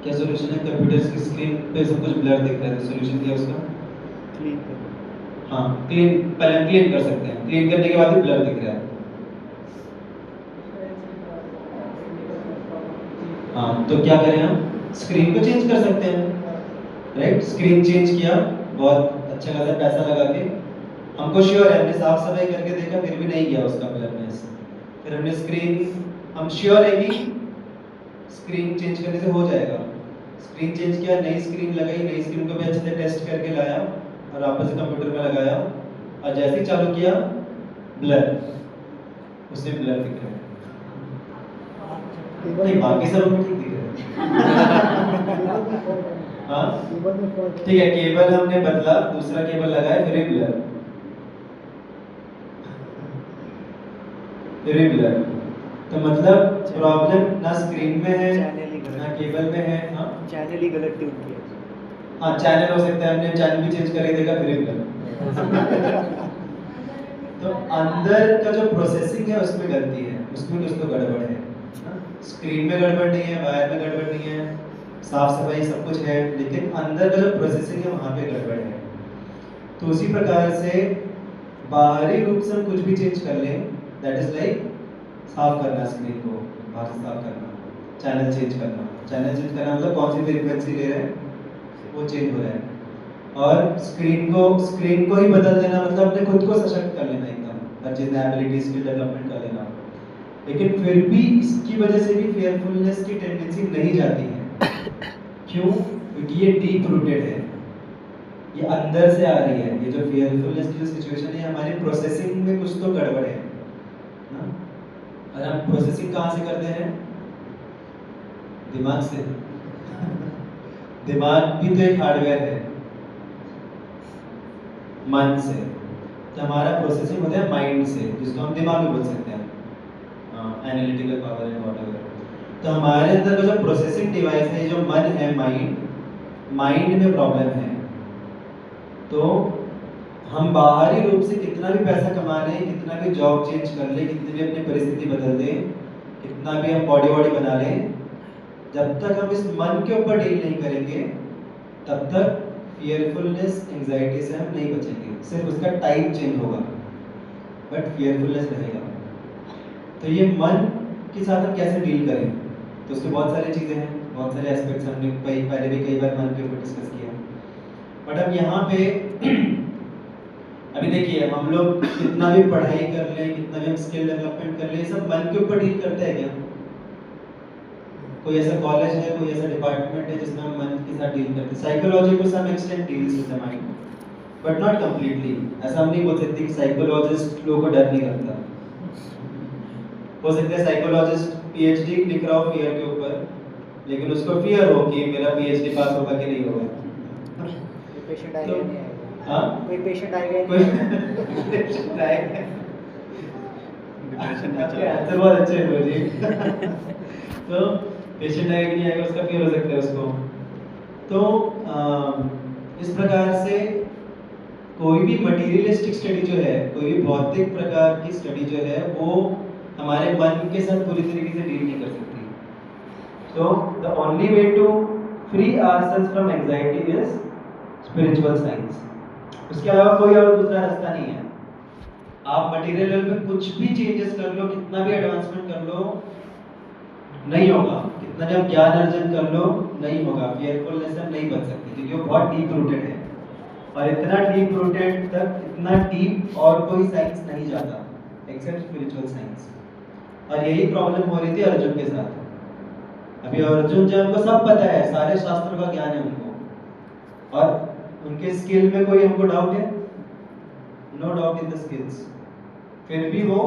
क्या सॉल्यूशन है? कंप्यूटर की स्क्रीन पे सब कुछ ब्लर दिख रहा है, तो सॉल्यूशन क्या है उसका?
क्लीन कर।
हाँ, क्लीन, पहले क्लीन कर सकते हैं, क्लीन करने के बाद ही ब्लर दिख रहा है। हाँ, तो क्या करें हम? स्क्रीन को चेंज कर सकते हैं, राइट? स्क्रीन चेंज किया, बहुत अच्छा खासा पैसा लगा के, हमको श्योर है, हमने साफ सफाई करके देखा फिर भी नहीं गया उसका ब्लरनेस। फिर हमने स्क्रीन, हम श्योर है कि स्क्रीन चेंज करने से हो जाएगा। स्क्रीन चेंज किया, नई स्क्रीन लगाई, नई स्क्रीन को भी अच्छे से टेस्ट करके लाया और वापस से कंप्यूटर में लगाया, और जैसे ही चालू किया ब्लर, उससे ब्लर दिख रहा है। नहीं, बाकी सब ठीक दिख रहा है। हाँ ठीक है, केबल हमने बदला, दूसरा केबल लगाया, फिर भी ब्लर, फिर भी ब्लर। तो मतलब प्रॉब्लम ना स्क्रीन में है ना केबल में है। हाँ,
चैनल ही गलत ट्यून किया।
हाँ, चैनल हो सकता है, हमने चैनल भी चेंज करके देखा, फिर भी ब्लर। तो अंदर का जो प्रोसेसिंग है उसमें गलती है, उसमें कुछ तो गड़बड़ है। स्क्रीन में गड़बड़ नहीं है, वायर में गड़बड़ नहीं है, साफ सफाई सब कुछ है, लेकिन अंदर का जो प्रोसेसिंग है वहाँ पे गड़बड़ है। तो उसी प्रकार से बाहरी रूप से हम कुछ भी चेंज कर लें, दैट इज लाइक साफ करना स्क्रीन को, बाहर से साफ करना, चैनल चेंज करना। चैनल चेंज करना मतलब कौन सी फ्रीक्वेंसी ले रहे हैं वो चेंज हो रहा है। और स्क्रीन को ही बदल देना मतलब अपने खुद को सशक्त कर लेना, एकदम हर चीज़ में एबिलिटी स्किल डेवलपमेंट कर लेना। लेकिन फिर भी इसकी वजह से भी फेयरफुलनेस की टेंडेंसी नहीं जाती है। क्यों? क्योंकि ये डीप रूटेड है, ये अंदर से आ रही है। ये जो फेयरफुलनेस की जो सिचुएशन है, हमारी प्रोसेसिंग में कुछ तो गड़बड़ है ना। और हम प्रोसेसिंग कहाँ से करते हैं? दिमाग से। दिमाग भी तो एक हार्डवेयर है, मन से। तो हमारा प्रोसेसिंग होता है माइंड से, जिसको हम दिमाग में बोल सकते हैं, एनालिटिकल पावर एंड व्हाटएवर। तो हमारे अंदर का जो प्रोसेसिंग डिवाइस है, जो मन है, माइंड में प्रॉब्लम है। तो हम बाहरी रूप से कितना भी पैसा कमा लें, कितना भी जॉब चेंज कर लें, कितनी भी अपनी परिस्थिति बदल दें, कितना भी हम बॉडी बना लें, जब तक हम इस मन के ऊपर डील नहीं करेंगे तब तक फियरफुलनेस, एंजाइटी से हम नहीं बचेंगे। सिर्फ उसका टाइप चेंज होगा, बट फियरफुलनेस रहेगा। तो ये मन के साथ हम कैसे डील करें, तो उसके बहुत सारी चीज़ें हैं, बहुत सारे एस्पेक्ट्स हमने पहले भी कई बार मन के ऊपर डिस्कस किया। बट अब यहाँ पे अभी देखिए, हम लोग कितना भी पढ़ाई कर लें, कितना भी हम स्किल डेवलपमेंट कर लें, सब मन के ऊपर डील करते हैं क्या? कोई ऐसा कॉलेज है, कोई ऐसा डिपार्टमेंट है जिसमें हम मन के साथ डील करते हैं? Psychology to some extent deals with the mind, but not completely. ऐसा हम नहीं बोल सकते कि साइकोलॉजिस्ट लोगों को डर नहीं करता। हो सकता है साइकोलॉजिस्ट पीएचडी लिख रहा हो फियर के ऊपर, लेकिन उसको फियर हो कि मेरा पीएचडी पास होगा कि नहीं होगा।
कोई पेशेंट आएगा
तो-
या नहीं आएगा?
हाँ
कोई पेशेंट आएगा या
कोई
नहीं आएगा?
पेशेंट आएगा।
डिप्रेशन में
आपके
चला
आंसर बहुत अच्छे हैं जी। तो पेशेंट आएगा कि नहीं आएगा उसका फियर हो सकता है उसको। तो इस प्रकार से कोई भी मटीरियलिस्टिक स्टडी जो है, कोई भी भौतिक प्रकार की स्टडी जो है, वो हमारे मन के साथ पूरी तरीके से डील नहीं कर सकती। So the only way to free ourselves from anxiety is spiritual science. उसके अलावा कोई और दूसरा रास्ता नहीं है। आप मटेरियल लेवल पे कुछ भी चेंजेस कर लो, कितना भी एडवांसमेंट कर लो, नहीं होगा। कितना भी आप ज्ञान अर्जन कर लो, नहीं होगा। फियरफुलनेस से नहीं बच सकते, क्योंकि वो बहुत डीप रूटेड है। और इतना डीप रूटेड तक, इतना डीप और कोई साइंस नहीं जाता एक्सेप्ट स्पिरिचुअल साइंस। और यही प्रॉब्लम हो रही थी अर्जुन के साथ। अभी अर्जुन जो, उनको सब पता है, सारे शास्त्रों का ज्ञान है उनको, और उनके स्किल में कोई हमको डाउट है? No doubt in the skills. फिर भी वो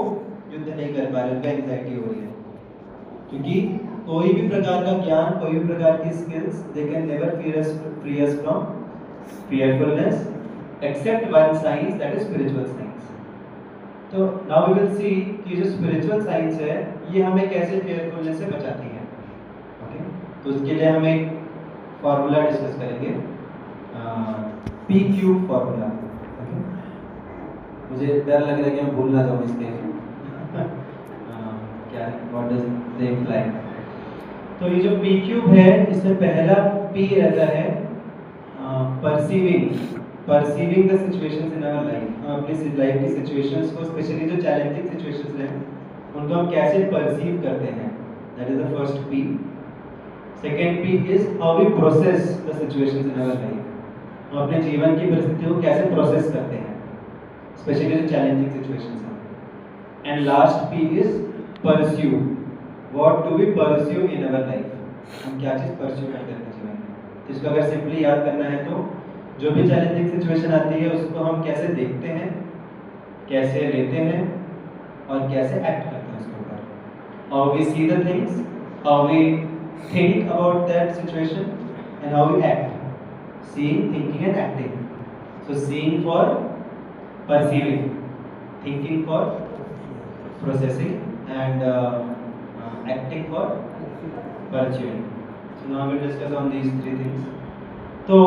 युद्ध नहीं कर पा रहे, उनका एंजाइटी हो रही है, क्योंकि कोई भी प्रकार का ज्ञान, कोई भी प्रकार की skills, they can never free us from fearfulness except one science, that is spiritual science. तो now we will see कि जो spiritual science है, ये हमें कैसे fearfulness से बचाती है। ओके, तो उसके लिए हम एक फॉर्मूला डिस्कस करेंगे, PQ फॉर्मूला। ओके, मुझे डर लग रहा है कि मैं भूल ना जाऊँ इसके क्या है, व्हाट डज दे इम्प्लाई। तो ये जो PQ है, इसमें पहला P रहता है perceiving the situations in our life. हम अपनी लाइफ की सिचुएशंस को, स्पेशली जो चैलेंजिंग सिचुएशंस हैं, उनको हम कैसे परसीव करते हैं, that is the first P. Second P is how we process the situations in our life. हम अपने जीवन की परिस्थितियों को कैसे प्रोसेस करते हैं, स्पेशली जो चैलेंजिंग सिचुएशंस हैं। And last P is pursue, what do we pursue in our life. हम क्या चीज़ परस्यू करते हैं अपने जीवन में। इसको अगर सिंपली याद करना है तो जो भी चैलेंजिंग सिचुएशन आती है, उसको हम कैसे देखते हैं, कैसे लेते हैं, और कैसे एक्ट करते हैं उसके ऊपर। How we see the things, how we think about that situation, and how we act. Seeing, thinking and acting. So seeing for perceiving, thinking for processing, and acting for pursuing. So now we'll discuss on these three things. तो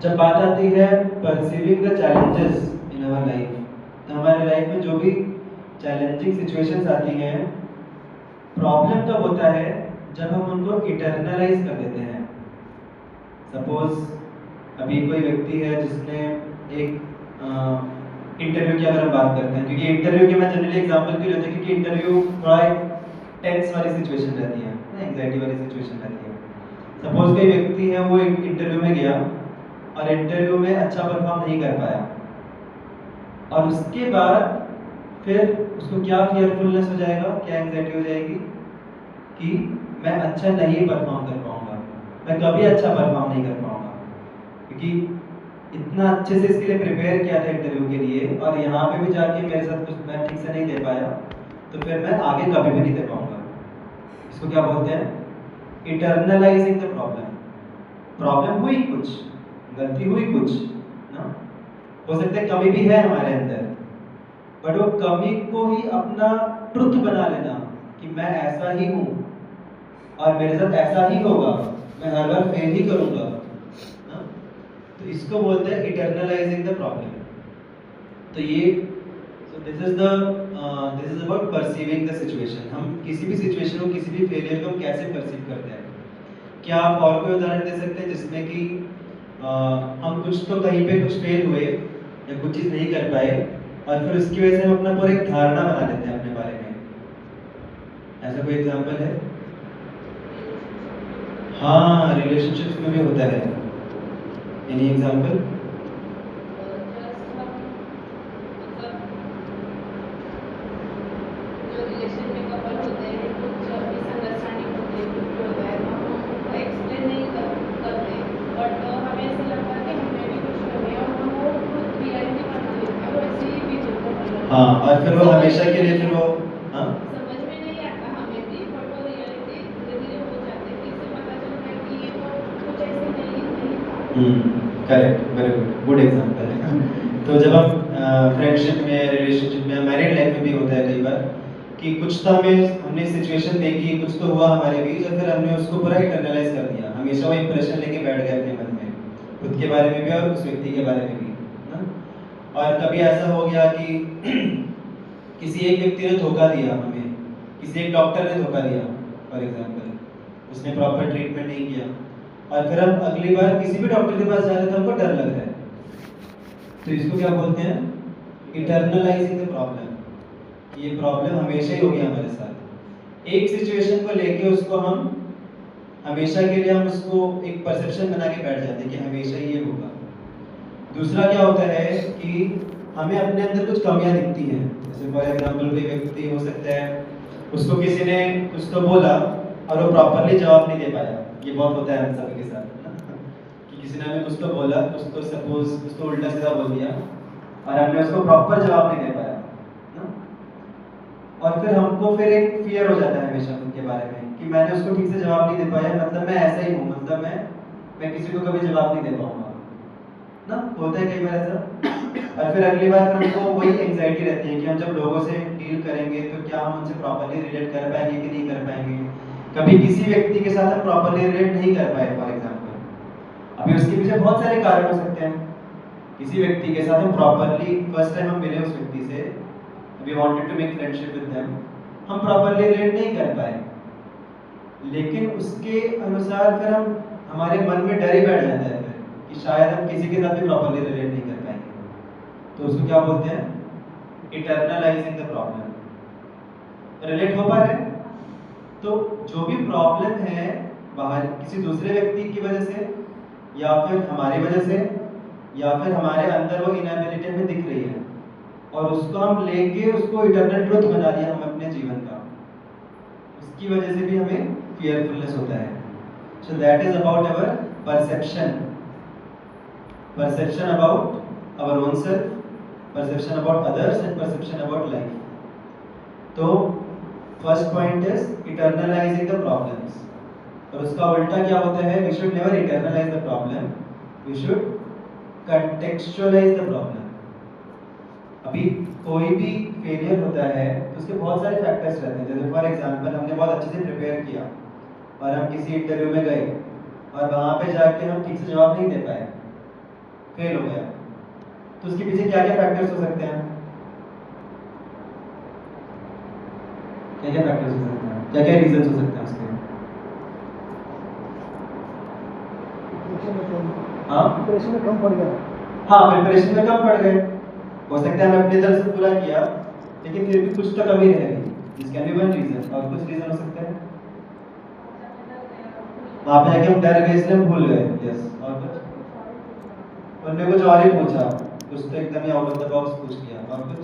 जब बात आती है perceiving the challenges in our life, तो हमारे लाइफ में जो भी चैलेंजिंग सिचुएशंस आती हैं, प्रॉब्लम कब होता है जब हम उनको इटर्नलाइज कर देते हैं। सपोज अभी कोई व्यक्ति है जिसने एक इंटरव्यू की अगर हम बात करते हैं, क्योंकि इंटरव्यू के मैं जनरली एग्जांपल क्यों लेते हैं, क्योंकि इंटरव्यू थोड़ा टेंस वाली सिचुएशन रहती है, एंग्जाइटी वाली सिचुएशन रहती है। सपोज कोई व्यक्ति है, वो इंटरव्यू में गया और इंटरव्यू में अच्छा परफॉर्म नहीं कर पाया, और उसके बाद फिर उसको क्या फियरफुलनेस हो जाएगा, क्या एंग्जाइटी हो जाएगी कि मैं अच्छा नहीं परफॉर्म कर पाऊंगा, मैं कभी अच्छा परफॉर्म नहीं कर पाऊंगा, क्योंकि इतना अच्छे से इसके लिए प्रिपेयर किया था इंटरव्यू के लिए, और यहाँ पे भी जाके मेरे साथ कुछ मैं ठीक से नहीं दे पाया, तो फिर मैं आगे कभी भी नहीं दे पाऊंगा। इसको क्या बोलते हैं? इटर्नलाइजिंग द प्रॉब्लम। प्रॉब्लम हुई कुछ, गलती हुई कुछ ना, हो सकता है कमी भी है हमारे अंदर, बट वो कमी को ही अपना ट्रुथ बना लेना कि मैं ऐसा ही हूँ और मेरे साथ ऐसा ही होगा, मैं हर बार फेल ही करूँगा ना, तो इसको बोलते हैं इटर्नलाइजिंग द प्रॉब्लम। तो ये this is about perceiving the situation. हम किसी भी सिचुएशन को, किसी भी फेलियर को हम कैसे परसीव करते हैं। क्या आप और कोई उदाहरण दे सकते हैं जिसमें कि हम कुछ तो कहीं पे कुछ फेल हुए या कुछ चीज़ नहीं कर पाए, और फिर उसकी वजह से हम अपना पूरा एक धारणा बना लेते हैं अपने बारे में। ऐसा कोई एग्जांपल है? हाँ, रिलेशनशिप्स में भी होता है। Any example? हाँ, और फिर वो हमेशा के लिए फिर वो
समझ में नहीं आता हमें भी, बट वो reality
correct, very good example है। तो जब हम फ्रेंडशिप में, रिलेशनशिप में, मैरिड लाइफ में भी होता है कई बार कि कुछ तो हमने सिचुएशन देखी, कुछ तो हुआ हमारे बीच और फिर हमने उसको पूरा इंटरनलाइज कर दिया, हमेशा वो इंप्रेशन लेके बैठ गए अपने मन में, खुद के बारे में भी और उस व्यक्ति के बारे में भी ना। और कभी ऐसा हो गया कि किसी एक व्यक्ति ने धोखा दिया हमें, किसी एक डॉक्टर ने धोखा दिया फॉर एग्जांपल, उसने प्रॉपर ट्रीटमेंट नहीं किया और फिर हम अगली बार किसी भी डॉक्टर के पास जा रहे थे, हमको डर लग रहा है, तो इसको क्या बोलते हैं? Internalising the problem. ये प्रॉब्लम हमेशा ही होगी हमारे साथ, एक सिचुएशन को लेके उसको हम हमेशा के लिए हम उसको एक परसेप्शन बना के बैठ जाते हैं कि हमेशा ही ये होगा। दूसरा क्या होता है कि हमें अपने अंदर कुछ कमियां दिखती हैं, जैसे फॉर एग्जांपल कोई व्यक्ति हो सकता है, उसको किसी ने कुछ तो बोला और वो प्रॉपरली जवाब नहीं दे पाया, ये बहुत होता है हम सभी के साथ कि किसी ने हमें कुछ तो बोला, कुछ तो सपोज कुछ तो उल्टा सीधा बोल दिया और हमने उसको प्रॉपर जवाब नहीं दे पाया ना? और फिर हमको फिर एक फियर हो जाता है हमेशा उनके बारे में कि मैंने उसको ठीक से जवाब नहीं दे पाया, मतलब मैं ऐसा ही हूँ, मतलब मैं किसी को कभी जवाब नहीं दे पाऊंगा ना। होता है कई बार ऐसा। और फिर अगली बार हमको वही एंजाइटी रहती है कि हम जब लोगों से डील करेंगे तो क्या हम उनसे प्रॉपरली रिलेट कर पाएंगे कि नहीं कर पाएंगे। कभी किसी व्यक्ति के साथ हम प्रॉपरली रिलेट नहीं कर पाए फॉर एग्जांपल, अभी उसके पीछे बहुत सारे कारण हो सकते हैं। किसी व्यक्ति के साथ हम प्रॉपरली फर्स्ट टाइम हम मिले उस व्यक्ति से, we wanted to make friendship with them, हम प्रॉपरली रिलेट नहीं कर पाए, लेकिन उसके अनुसार फिर हम हमारे मन में डर ही बैठ जाता है कि शायद हम किसी के साथ भी प्रॉपरली रिलेट नहीं कर पाएंगे, तो उसको क्या बोलते हैं? Internalising the problem. रिलेट हो पा रहे हैं? तो जो भी प्रॉब्लम है बाहर किसी दूसरे व्यक्ति की वजह से या फिर हमारी वजह से या फिर हमारे अंदर वो इनएबिलिटी हमें दिख रही है और उसको हम लेके उसको इटर्नल ट्रुथ बना दिया हम अपने जीवन का, उसकी वजह से भी हमें फियरफुलनेस होता है। So that is about our perception, perception about our own self, perception about others and perception about life. तो first point is eternalizing the problems, और उसका उल्टा क्या होता है? We should never eternalize the problem, we should contextualize the problem. अभी कोई भी फेलियर होता है तो उसके बहुत सारे फैक्टर्स रहते हैं, जैसे फॉर एग्जांपल हमने बहुत अच्छे से प्रिपेयर किया और हम किसी इंटरव्यू में गए और वहाँ पे जाके हम ठीक से जवाब नहीं दे पाए, फेल हो गया, तो उसके पीछे क्या क्या फैक्टर्स हो सकते हैं? क्या क्या फैक्टर्स हो सकते हैं, क्या क्या रीजंस हो सकते हैं उसके? हाँ,
प्रिपरेशन में कम पड़ गया।
हाँ, प्रिपरेशन में कम पड़ गए, हो सकता है हमने अपने तरफ से पूरा किया लेकिन फिर भी कुछ तो कमी रह गई, this can be one reason. और कुछ रीजन हो सकता है वहाँ पे जाके हम डर गए इसलिए हम भूल गए, यस। और कुछ उन्होंने कुछ और ही पूछा, कुछ तो एकदम ही आउट ऑफ द बॉक्स पूछ लिया, और कुछ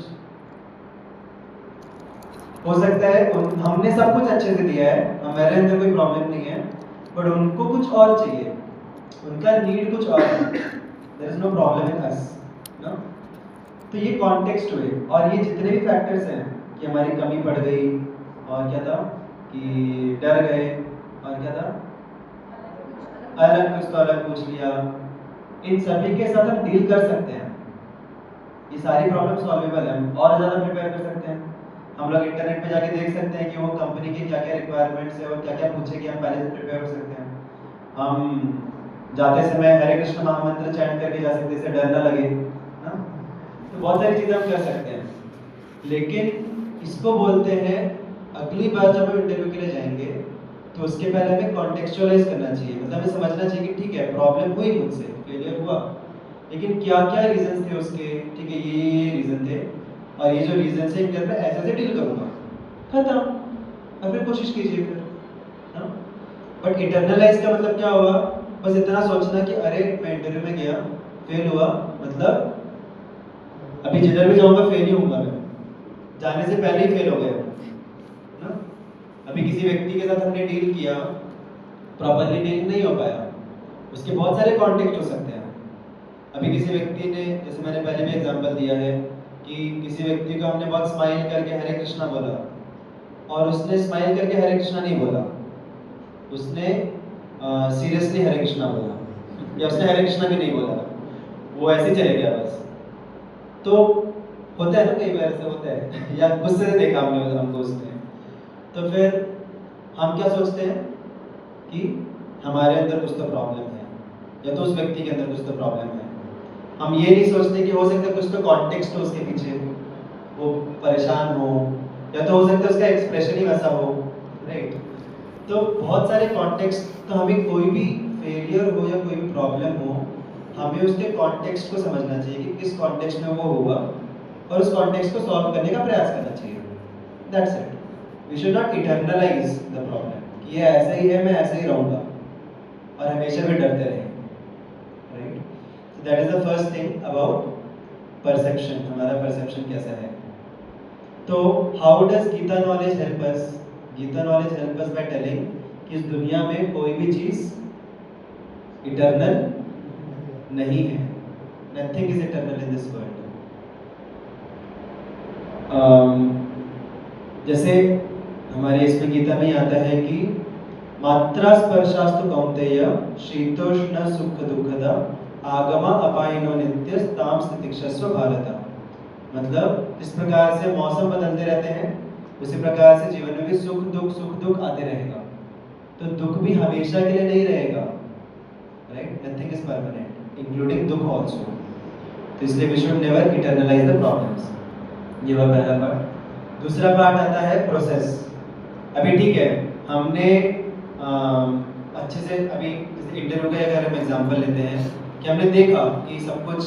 हो सकता है हमने सब कुछ अच्छे से दिया है, हमारे अंदर कोई प्रॉब्लम नहीं है, बट उनको कुछ और चाहिए, उनका नीड कुछ और है, there is no problem in us no. तो ये कॉन्टेक्स्ट हुए, और ये जितने भी फैक्टर्स हैं कि हमारी कमी पड़ गई और क्या था कि डर गए और क्या था अलग कुछ तो अलग पूछ लिया, इन सभी के साथ हम डील कर सकते हैं, ये सारी प्रॉब्लम सॉल्वेबल है, हम और ज़्यादा प्रिपेयर कर सकते हैं। हम लोग इंटरनेट पे जाके देख सकते हैं कि वो कंपनी की क्या क्या रिक्वायरमेंट्स है और क्या क्या पूछेगी, हम पहले से प्रिपेयर हो सकते हैं। हम जाते समय हरे कृष्ण महामंत्र चैंट करके जा सकते हैं, इससे डर ना लगे ना। तो बहुत सारी चीज़ें हम कर सकते हैं, लेकिन इसको बोलते हैं अगली बार जब हम इंटरव्यू के लिए जाएंगे तो उसके पहले हमें कॉन्टेक्चुअलाइज करना चाहिए, मतलब हमें समझना चाहिए कि ठीक है प्रॉब्लम हुई मुझसे, फेलियर हुआ, लेकिन क्या क्या रीजन थे उसके, ठीक है ये रीजन थे और ये जो रीजन से मैं ऐसे से डील करूँगा, खत्म। और फिर कोशिश कीजिए फिर ना। बट इंटरनलाइज का मतलब क्या होगा? बस इतना सोचना कि अरे मैं इंटरव्यू में गया फेल हुआ, मतलब अभी जिधर भी जाऊँगा फेल ही होऊंगा, मैं जाने से पहले ही फेल हो गया ना। अभी किसी व्यक्ति के साथ हमने डील किया, प्रॉपरली डील नहीं हो पाया, उसके बहुत सारे कॉन्टेक्ट हो सकते हैं। अभी किसी व्यक्ति ने, जैसे मैंने पहले भी एग्जांपल दिया है कि किसी व्यक्ति को हमने बहुत स्माइल करके हरे कृष्णा बोला और उसने स्माइल करके हरे कृष्णा नहीं बोला, उसने सीरियसली हरे कृष्णा बोला, या उसने हरे कृष्णा भी नहीं बोला, वो ऐसे ही चले गया बस। तो होता है ना, कई बार ऐसा होता है या गुस्से से देखा हमने हमको उसने, तो फिर हम क्या सोचते हैं कि हमारे अंदर कुछ तो प्रॉब्लम है, या तो उस व्यक्ति के अंदर कुछ तो प्रॉब्लम है। हम ये नहीं सोचते कि हो सकता है कुछ तो कॉन्टेक्स्ट हो उसके पीछे, वो परेशान हो, या तो हो सकता है उसका एक्सप्रेशन ही वैसा हो, राइट। तो बहुत सारे कॉन्टेक्स्ट, तो हमें कोई भी फेलियर हो या कोई भी प्रॉब्लम हो, हमें उसके कॉन्टेक्स्ट को समझना चाहिए कि किस कॉन्टेक्स्ट में वो हुआ, और उस कॉन्टेक्स्ट को सॉल्व करने का प्रयास करना चाहिए। That's it. We should not eternalize the problem कि ये ऐसा ही है, मैं ऐसे ही रहूँगा और हमेशा भी डरते रहें, right. So that is the first thing about perception, हमारा परसेप्शन कैसा है। तो how does Gita knowledge help us? Gita knowledge help us by telling कि इस दुनिया में कोई भी चीज़ इटर्नल नहीं है। Nothing is eternal in this world. जैसे हमारे इसमें गीता में ही आता है कि मात्रा स्पर्शास्तु कौन्तेय शीतोष्ण सुख दुखदा आगमा अपायनो नित्य ताम स्थितिक्षस्व भारत। मतलब इस प्रकार से मौसम बदलते रहते हैं, उसी प्रकार से जीवन में भी सुख दुख आते रहेगा। तो दुख भी हमेशा के लिए नहीं रहेगा, right. Nothing is permanent including दुख आल्सो। तो इसलिए we should never eternalize the problems. ये हुआ पहला पार्ट। दूसरा पार्ट आता है प्रोसेस। अभी ठीक है, हमने अच्छे से, अभी इंटरव्यू का अगर हम एग्जांपल लेते हैं कि हमने देखा कि सब कुछ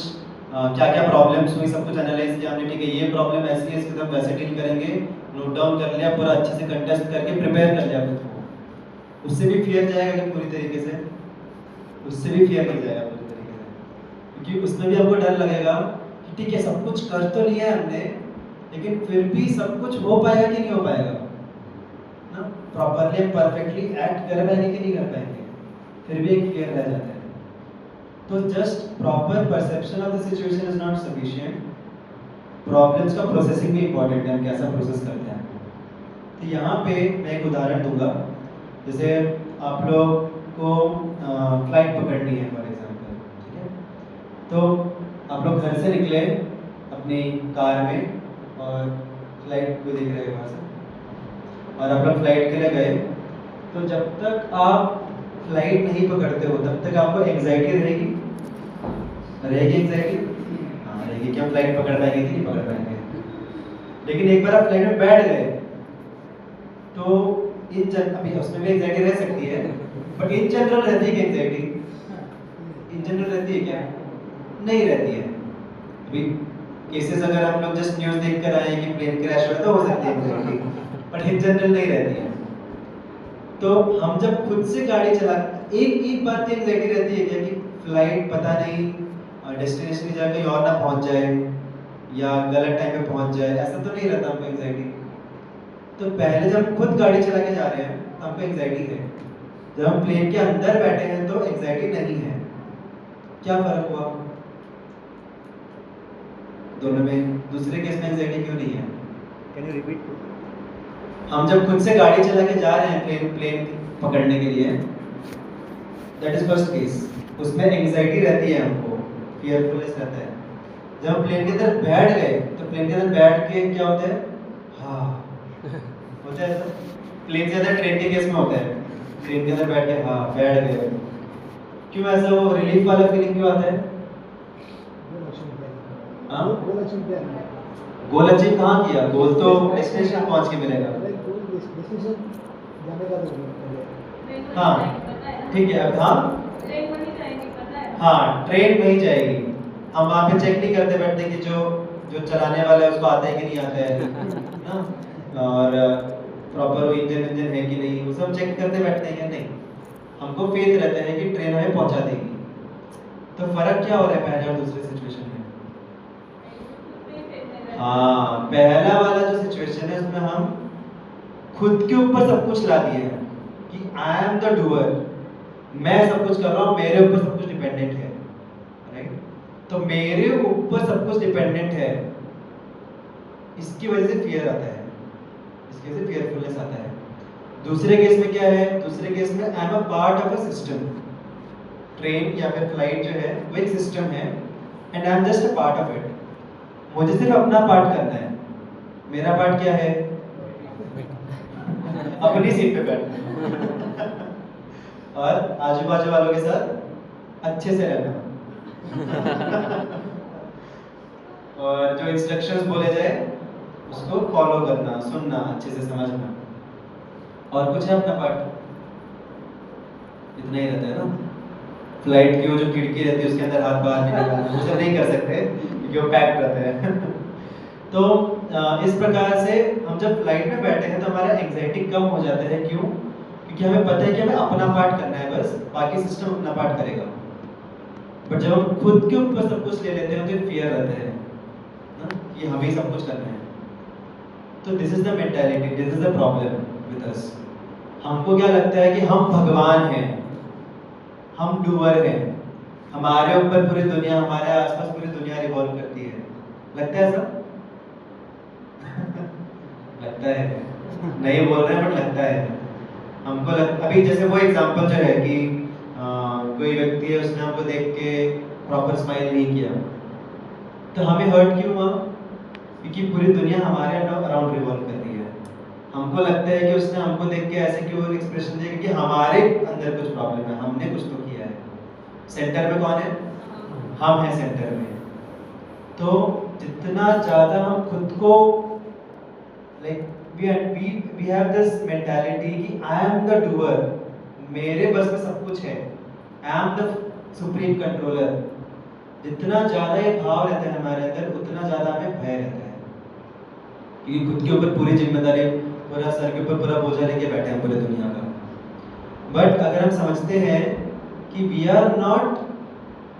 क्या क्या प्रॉब्लम्स हुई, सब कुछ एनालाइज किया हमने, ठीक है ये प्रॉब्लम ऐसी है, इसके हम वैसे डील करेंगे, नोट डाउन कर लिया, पूरा अच्छे से कंटेस्ट करके प्रिपेयर कर लिया खुद को। उससे भी फियर जाएगा कि पूरी तरीके से, उससे भी फियर नहीं जाएगा पूरी तरीके से, क्योंकि उसमें भी हमको डर लगेगा कि ठीक है सब कुछ कर तो लिया है हमने, लेकिन फिर भी सब कुछ हो पाएगा कि नहीं हो पाएगा ना, प्रॉपरली परफेक्टली एक्ट कर पाएंगे कि नहीं कर पाएंगे, फिर भी एक फियर रह जाता है। तो just proper perception of the situation is not sufficient, problems का प्रोसेसिंग भी इंपॉर्टेंट है, हम कैसा प्रोसेस करते हैं। तो यहाँ पे मैं एक उदाहरण दूंगा। जैसे आप लोग को फ्लाइट पकड़नी है फॉर एग्जांपल, ठीक है, तो आप लोग घर से निकले अपनी कार में और फ्लाइट को देख रहे हैं वहाँ से, और आप लोग फ्लाइट के लिए गए, तो जब तक आप फ्लाइट नहीं पकड़ते हो तब तक आपको एंग्जाइटी रहेगी एंग्जाइटी, हाँ रहेगी कि हम फ्लाइट पकड़ पाएंगे कि नहीं पकड़ पाएंगे। लेकिन एक बार आप फ्लाइट में बैठ गए तो अभी उसमें भी एंग्जाइटी रह सकती है, बट इन जनरल रहती है कि एंग्जाइटी इन जनरल रहती है क्या? नहीं रहती है। अभी केसेस अगर हम लोग जस्ट न्यूज़ देख कर आए कि प्लेन क्रैश हुआ तो हो सकती है एंग्जाइटी, बट इन जनरल नहीं रहती है। तो हम जब खुद से गाड़ी चला, एक बात की एंग्जाइटी रहती है क्या कि फ्लाइट पता नहीं डेस्टिनेशन की जगह कहीं और ना पहुंच जाए या गलत टाइम पे पहुंच जाए, ऐसा तो नहीं रहता हमको एंग्जाइटी। तो पहले जब खुद गाड़ी चला के जा रहे हैं तो हमको एंग्जाइटी है, जब हम प्लेन के अंदर बैठे हैं तो एंग्जाइटी नहीं है। क्या फर्क हुआ दोनों में? दूसरे केस में एंग्जाइटी क्यों नहीं है?
Can you repeat?
हम जब खुद से गाड़ी चला के जा रहे हैं प्लेन पकड़ने के लिए, दैट इज फर्स्ट केस, उसमें एंग्जाइटी रहती है, हमको फियरफुलनेस रहता है। जब हम प्लेन के अंदर बैठ गए तो प्लेन के अंदर बैठ के क्या होता है? हाँ होता है ऐसा। प्लेन के अंदर, ट्रेन के केस में होता है, ट्रेन के अंदर बैठ के हाँ बैठ गए, क्यों ऐसा वो रिलीफ वाला फीलिंग क्यों आता है? हाँ गोल अचीव कहाँ किया? गोल तो डेस्टिनेशन पहुंच के मिलेगा। हाँ ठीक है, अब हाँ ट्रेन वहीं जाएगी, हम वहाँ पे चेक नहीं करते बैठते कि जो चलाने वाला है उसको आता है कि नहीं आता है ना, और प्रॉपर वो इंजन है कि नहीं, वो सब चेक करते बैठते हैं या नहीं। हमको फेथ रहता है कि ट्रेन हमें पहुँचा देगी। तो फर्क क्या हो रहा है पहले और दूसरे सिचुएशन में? हाँ पहला वाला जो सिचुएशन है उसमें हम खुद के ऊपर सब कुछ ला दिए हैं कि आई एम द डूअर, मैं सब कुछ कर रहा हूँ, मेरे ऊपर सब कुछ डिपेंडेंट है, राइट। तो मेरे ऊपर सब कुछ डिपेंडेंट है, इसकी वजह से फियर आता है, इसकी वजह से फियरफुलनेस आता है। दूसरे केस में क्या है? दूसरे केस में आई am a part of a system, train या फिर फ्लाइट जो है वो एक सिस्टम है and I am just a part of it. मुझे सिर्फ अपना पार्ट करना है। मेरा पार्ट क्या है? अपनी सीट पे बैठना और आजू बाजू वालों के साथ अच्छे से रहना और जो इंस्ट्रक्शंस बोले जाए उसको फॉलो करना, सुनना, अच्छे से समझना। और कुछ है अपना पार्ट? इतना ही रहता है ना। फ्लाइट की वो जो खिड़की रहती है उसके अंदर हाथ बाहर नहीं निकालना, वो सब नहीं कर सकते क्योंकि वो पैक्ड रहते हैं तो इस प्रकार से हम जब फ्लाइट में बैठे हैं तो हमारा एंग्जाइटी कम हो जाता है। क्यों? क्योंकि हमें पता है कि हमें अपना पार्ट करना है, बस बाकी सिस्टम अपना पार्ट करेगा। बट जब हम खुद के ऊपर सब कुछ ले लेते हैं तो फियर रहता है ना कि हमें सब कुछ करना है। तो this is the mentality, this is the problem with us. हमको क्या लगता है कि हम भगवान हैं, हम डूअर हैं, हमारे ऊपर पूरी दुनिया, हमारे आसपास पूरी दुनिया रिवॉल्व करती है। लगता है सब लगता है, नहीं बोल रहे हैं बट लगता है हमको। अभी जैसे वो एग्जांपल जो है कि कोई व्यक्ति है, उसने हमको देख के प्रॉपर स्माइल नहीं किया तो हमें हर्ट क्यों हुआ? क्योंकि पूरी दुनिया हमारे अराउंड रिवॉल्व कर रही है। हमको लगता है कि उसने हमको देख के ऐसे क्यों एक्सप्रेशन दिया, क्योंकि हमारे अंदर कुछ प्रॉब्लम है, हमने कुछ तो किया है। सेंटर में कौन है? हम हैं सेंटर में। तो जितना ज़्यादा हम खुद को like we have this mentality कि आई एम द डूअर, मेरे बस में सब कुछ है, आई एम द सुप्रीम कंट्रोलर। जितना ज़्यादा ये भाव रहता है हमारे अंदर उतना ज़्यादा हमें भय रहता है, क्योंकि खुद के ऊपर पूरी जिम्मेदारी, पूरा सर के ऊपर पूरा बोझा लेके बैठे हैं पूरी दुनिया का। बट अगर हम समझते हैं कि we are not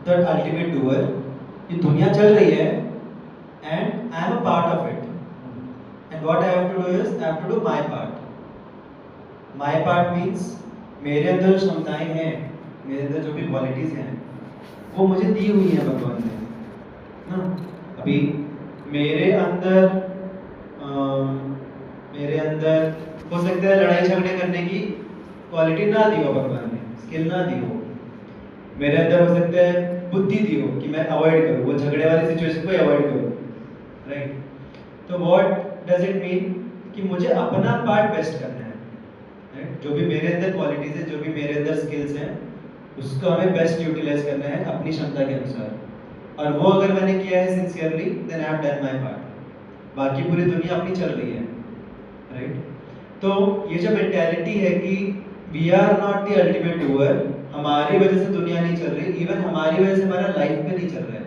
the ultimate doer, ये दुनिया चल रही है and I am a part of it, and what I have to do is I have to do my part. My part means मेरे अंदर जो क्षमताएं हैं, मेरे अंदर जो भी क्वालिटीज हैं वो मुझे दी हुई है भगवान ने ना। अभी मेरे अंदर हो सकता है लड़ाई झगड़े करने की क्वालिटी ना दी हो भगवान ने, स्किल ना दी हो। मेरे अंदर हो सकता है बुद्धि दी हो कि मैं अवॉइड करूँ, वो झगड़े वाली सिचुएशन को अवॉइड करूँ, राइट। तो व्हाट डज इट मीन कि मुझे अपना पार्ट बेस्ट करना है, राइट। जो भी मेरे अंदर क्वालिटीज है, जो भी मेरे अंदर स्किल्स हैं, उसको हमें बेस्ट यूटिलाइज करना है अपनी क्षमता के अनुसार। और वो अगर मैंने किया है sincerely, then I have done my part. बाकी पूरी दुनिया अपनी चल रही है, राइट। तो ये जो मेंटालिटी है कि we are not the ultimate doer, हमारी वजह से दुनिया नहीं चल रही, इवन हमारी वजह से हमारा लाइफ में नहीं चल रहा है।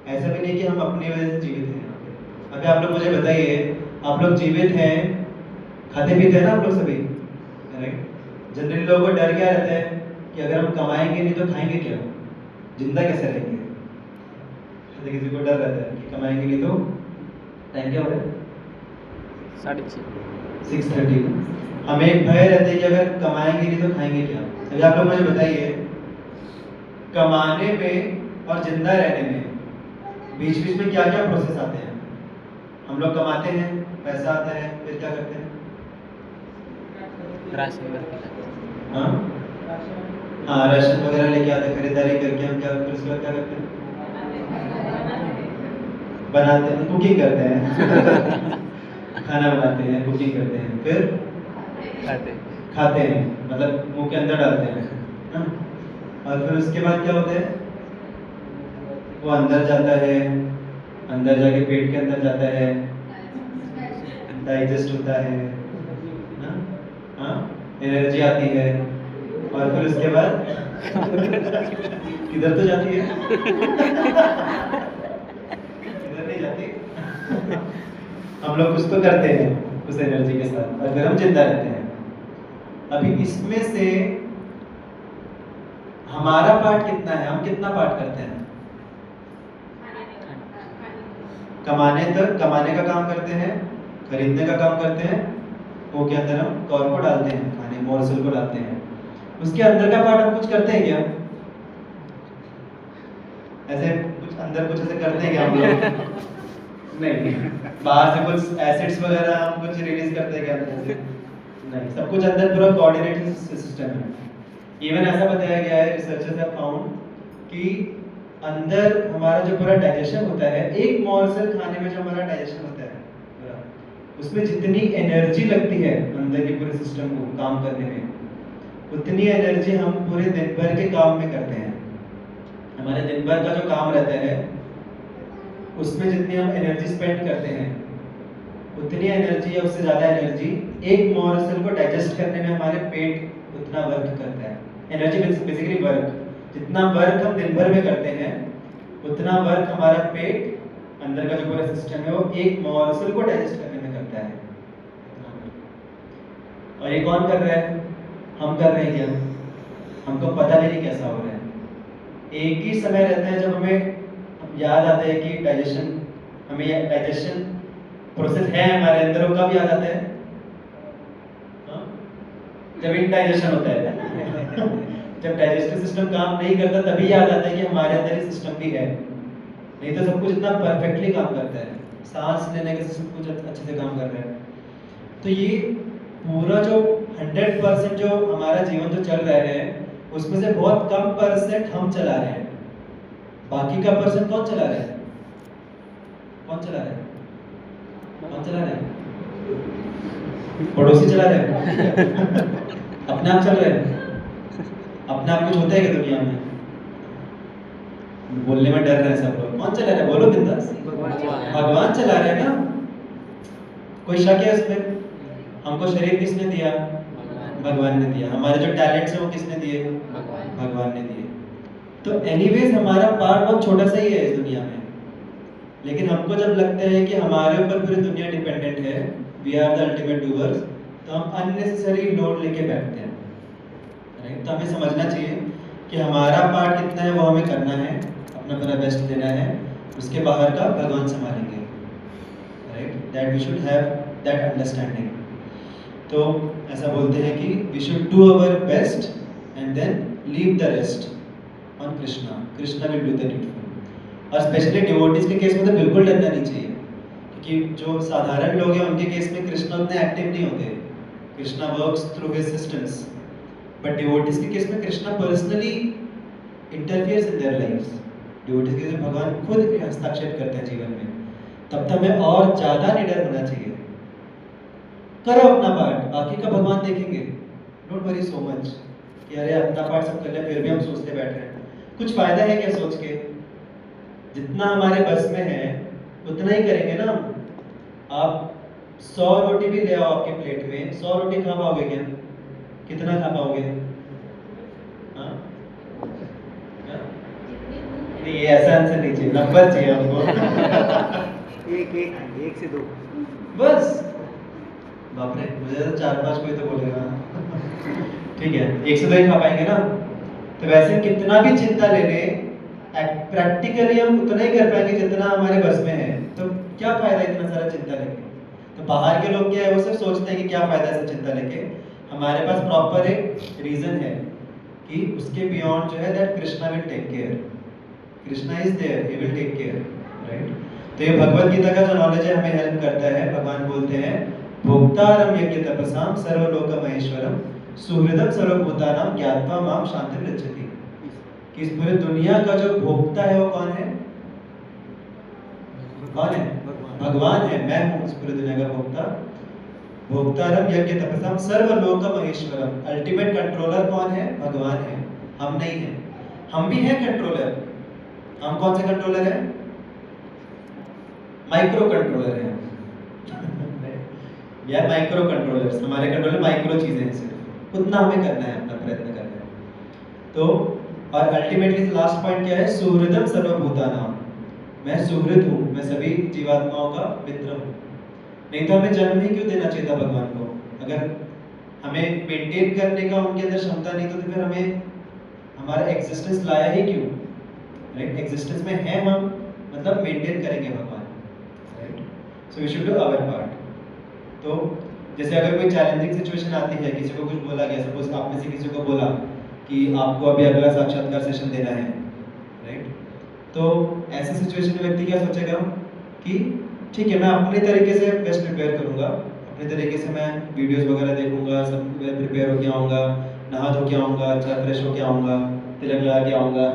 ऐसा भी नहीं कि हम अपनी वजह से जीवित हैं यहाँ पे। अभी आप लोग मुझे बताइए, आप लोग जीवित हैं, खाते पीते हैं ना आप लोग सभी, राइट। जनरली लोगों को डर क्या रहता है कि अगर हम कमाएंगे नहीं तो खाएंगे क्या, जिंदा कैसे रहेंगे। तो किसी को डर रहता है कि कमाएंगे नहीं तो टाइम क्या हो रहा है 6:30। हमें एक भय रहता है कि अगर कमाएंगे नहीं तो खाएंगे क्या। अभी आप लोग मुझे बताइए, कमाने में और जिंदा रहने में बीच बीच में क्या क्या प्रोसेस आते हैं? हम लोग कमाते हैं, पैसा आता है, फिर क्या करते हैं? हाँ हाँ, राशन वगैरह लेके आते हैं, खरीदारी करके हम क्या, फिर उसके बाद क्या करते हैं? बनाते हैं, कुकिंग करते हैं खाना बनाते हैं, कुकिंग करते हैं, फिर खाते हैं, मतलब मुंह के अंदर डालते हैं, हाँ? और फिर उसके बाद क्या होता है? वो अंदर जाता है, अंदर जाके पेट के अंदर जाता है, डाइजेस्ट होता है, हाँ, एनर्जी आती है, और फिर उसके बाद किधर तो जाती है किधर नहीं जाती हम लोग कुछ तो करते हैं उस एनर्जी के साथ, और फिर हम जिंदा रहते हैं। अभी इसमें से हमारा पार्ट कितना है, हम कितना पार्ट करते हैं? कमाने का काम करते हैं, खरीदने का काम करते हैं, वो के अंदर हम कौर को डालते हैं, खाने मोरसल को डालते हैं। उसके अंदर का पार्ट हम कुछ करते हैं क्या? ऐसे कुछ अंदर कुछ ऐसे करते हैं क्या हम लोग? नहीं, बाहर से कुछ एसिड्स वगैरह हम कुछ रिलीज करते हैं क्या अंदर से? नहीं, सब कुछ अंदर पूरा कोऑर्डिनेटेड सिस्टम है। इवन ऐसा बताया गया है, रिसर्चर्स हैव फाउंड कि अंदर हमारा जो पूरा डाइजेशन होता है, एक मॉर्सल खाने में जो हमारा डाइजेशन होता है पूरा, उसमें जितनी एनर्जी लगती है अंदर के पूरे सिस्टम को काम करने में, उतनी एनर्जी हम पूरे दिन भर के काम में करते हैं। हमारे दिन भर का जो काम रहता है उसमें जितनी हम एनर्जी स्पेंड करते हैं, उतनी एनर्जी या उससे ज़्यादा एनर्जी एक मॉर्सल को डाइजेस्ट करने में हमारे पेट उतना वर्क करता है। एनर्जी मीन्स बेसिकली वर्क, जितना वर्क हम दिन भर में करते हैं उतना वर्क हमारा पेट अंदर का जो पूरा सिस्टम है वो एक मॉर्सल को डाइजेस्ट करने में करता है। और ये कौन कर रहा है? हम कर रहे हैं क्या? हमको पता भी नहीं कैसा हो रहा है। एक ही समय रहता है जब हमें याद आता है कि डाइजेशन, हमें डाइजेशन प्रोसेस है हमारे अंदर, वो कब याद आता है? हाँ? जब इनडाइजेशन होता है जब डाइजेस्टिव सिस्टम काम नहीं करता तभी याद आता है कि हमारे अंदर ये सिस्टम भी है। नहीं तो सब कुछ इतना परफेक्टली काम करता है, सांस लेने का सब कुछ अच्छे से काम कर रहा है। तो ये पूरा जो 100% जो हमारा जीवन जो चल रहा है उसमें से बहुत कम परसेंट हम चला रहे हैं। बाकी का परसेंट कौन चला रहा है? कौन चला रहा है? कौन चला रहा है? पड़ोसी चला रहा है अपने आप चल रहे हैं? अपने आप कुछ होता है क्या दुनिया में? बोलने में डर रहे हैं सब लोग। कौन चला रहा है? बोलो बिंदास। भगवान चला रहे हैं ना, कोई शक है उसमें? हमको शरीर किसने दिया? भगवान ने दिया। हमारे जो टैलेंट्स हैं वो किसने दिए? भगवान ने दिए। तो एनीवेज हमारा पार्ट बहुत छोटा सा ही है इस दुनिया में, लेकिन हमको जब लगता है कि हमारे ऊपर पूरी दुनिया डिपेंडेंट है, we are the ultimate doers, तो हम अननेसेसरी लोड लेके बैठते हैं। राइट? तो हमें समझना चाहिए कि हमारा पार्ट कितना है वो हमें करना है, अपना पूरा बेस्ट देना है, उसके बाहर का भगवान संभालेंगे। Right? That we should have that understanding. तो ऐसा बोलते हैं कि we should do our best and then leave the rest on Krishna, Krishna will do the needful. और स्पेशली डिवोटीज के केस में तो बिल्कुल डरना नहीं चाहिए, क्योंकि जो साधारण लोग हैं उनके केस में कृष्णा उतने एक्टिव नहीं होते। Krishna works through his systems, but devotees के केस में Krishna personally interferes in their lives. Devotees के केस में भगवान खुद हस्तक्षेप करते हैं जीवन में। तब तक हमें और ज़्यादा निडर होना चाहिए। करो अपना पार्ट, बाकी का भगवान देखेंगे। डोंट वरी सो मच कि अरे अपना पार्ट सब कर लिया फिर भी हम सोचते बैठ रहे हैं। कुछ फायदा है क्या सोच के? जितना हमारे बस में है उतना ही करेंगे ना। आप 100 रोटी भी ले आओ आपके प्लेट में, 100 रोटी खा पाओगे क्या? कितना खा पाओगे? हाँ? नहीं, ये ऐसा आंसर नहीं चाहिए, नंबर चाहिए हमको
एक से दो
बस। बाप रे, मुझे तो 4-5 कोई तो बोलेगा ठीक है, 1 से 2 ही खा पाएंगे ना। तो वैसे कितना भी चिंता ले ले, प्रैक्टिकली हम उतना ही कर पाएंगे जितना हमारे बस में है। तो क्या फायदा इतना सारा चिंता लेके? तो बाहर के लोग क्या है, वो सिर्फ सोचते हैं कि क्या फायदा है चिंता लेके। हमारे पास प्रॉपर एक रीजन है कि उसके बियॉन्ड जो है that Krishna will take care. Krishna is there, he will take care. Right? तो ये भगवत गीता का जो नॉलेज है हमें हेल्प करता है। भगवान बोलते हैं भोक्तारम यज्ञ तपसाम सर्वलोक महेश्वरम सुहृदम सर्वभूतानाम ज्ञात्वा माम शांतिं गच्छति। कि इस पूरी दुनिया का जो भोक्ता है वो कौन है? कौन है? भगवान है। मैं हूँ इस पूरी दुनिया का भोक्ता। भोक्तारम यज्ञ तपसाम सर्वलोक महेश्वरम। अल्टीमेट कंट्रोलर कौन है? भगवान है, हम नहीं है। हम भी हैं कंट्रोलर। हम कौन से कंट्रोलर हैं? माइक्रो कंट्रोलर हैं यार, माइक्रो कंट्रोलर्स। हमारे कंट्रोलर माइक्रो चीजें हैं, सिर्फ उतना हमें करना है, अपना प्रयत्न करना है। तो और अल्टीमेटली लास्ट पॉइंट क्या है? सुहृदम सर्वभूतानाम। मैं सुहृद हूँ, मैं सभी जीवात्माओं का मित्र हूँ। नहीं तो हमें जन्म ही क्यों देना चाहिए था भगवान को? अगर हमें मेंटेन करने का उनके अंदर क्षमता नहीं तो फिर हमें हमारा एग्जिस्टेंस लाया ही क्यों? राइट? एग्जिस्टेंस में है हम, मतलब मेंटेन करेंगे भगवान। Right? So we should do our part. तो जैसे अगर कोई चैलेंजिंग सिचुएशन आती है, किसी को कुछ बोला गया, सपोज आप में से किसी को बोला कि आपको अभी अगला साक्षात्कार सेशन देना है, राइट? तो ऐसे सिचुएशन में व्यक्ति क्या सोचेगा कि ठीक है, मैं अपने तरीके से बेस्ट प्रिपेयर करूंगा, अपने तरीके से मैं वीडियोस वगैरह देखूंगा, सब प्रिपेयर होके आऊँगा, नहा धो के आऊँगा, अच्छा फ्रेश होके आऊँगा, तिलक लगा के आऊँगा,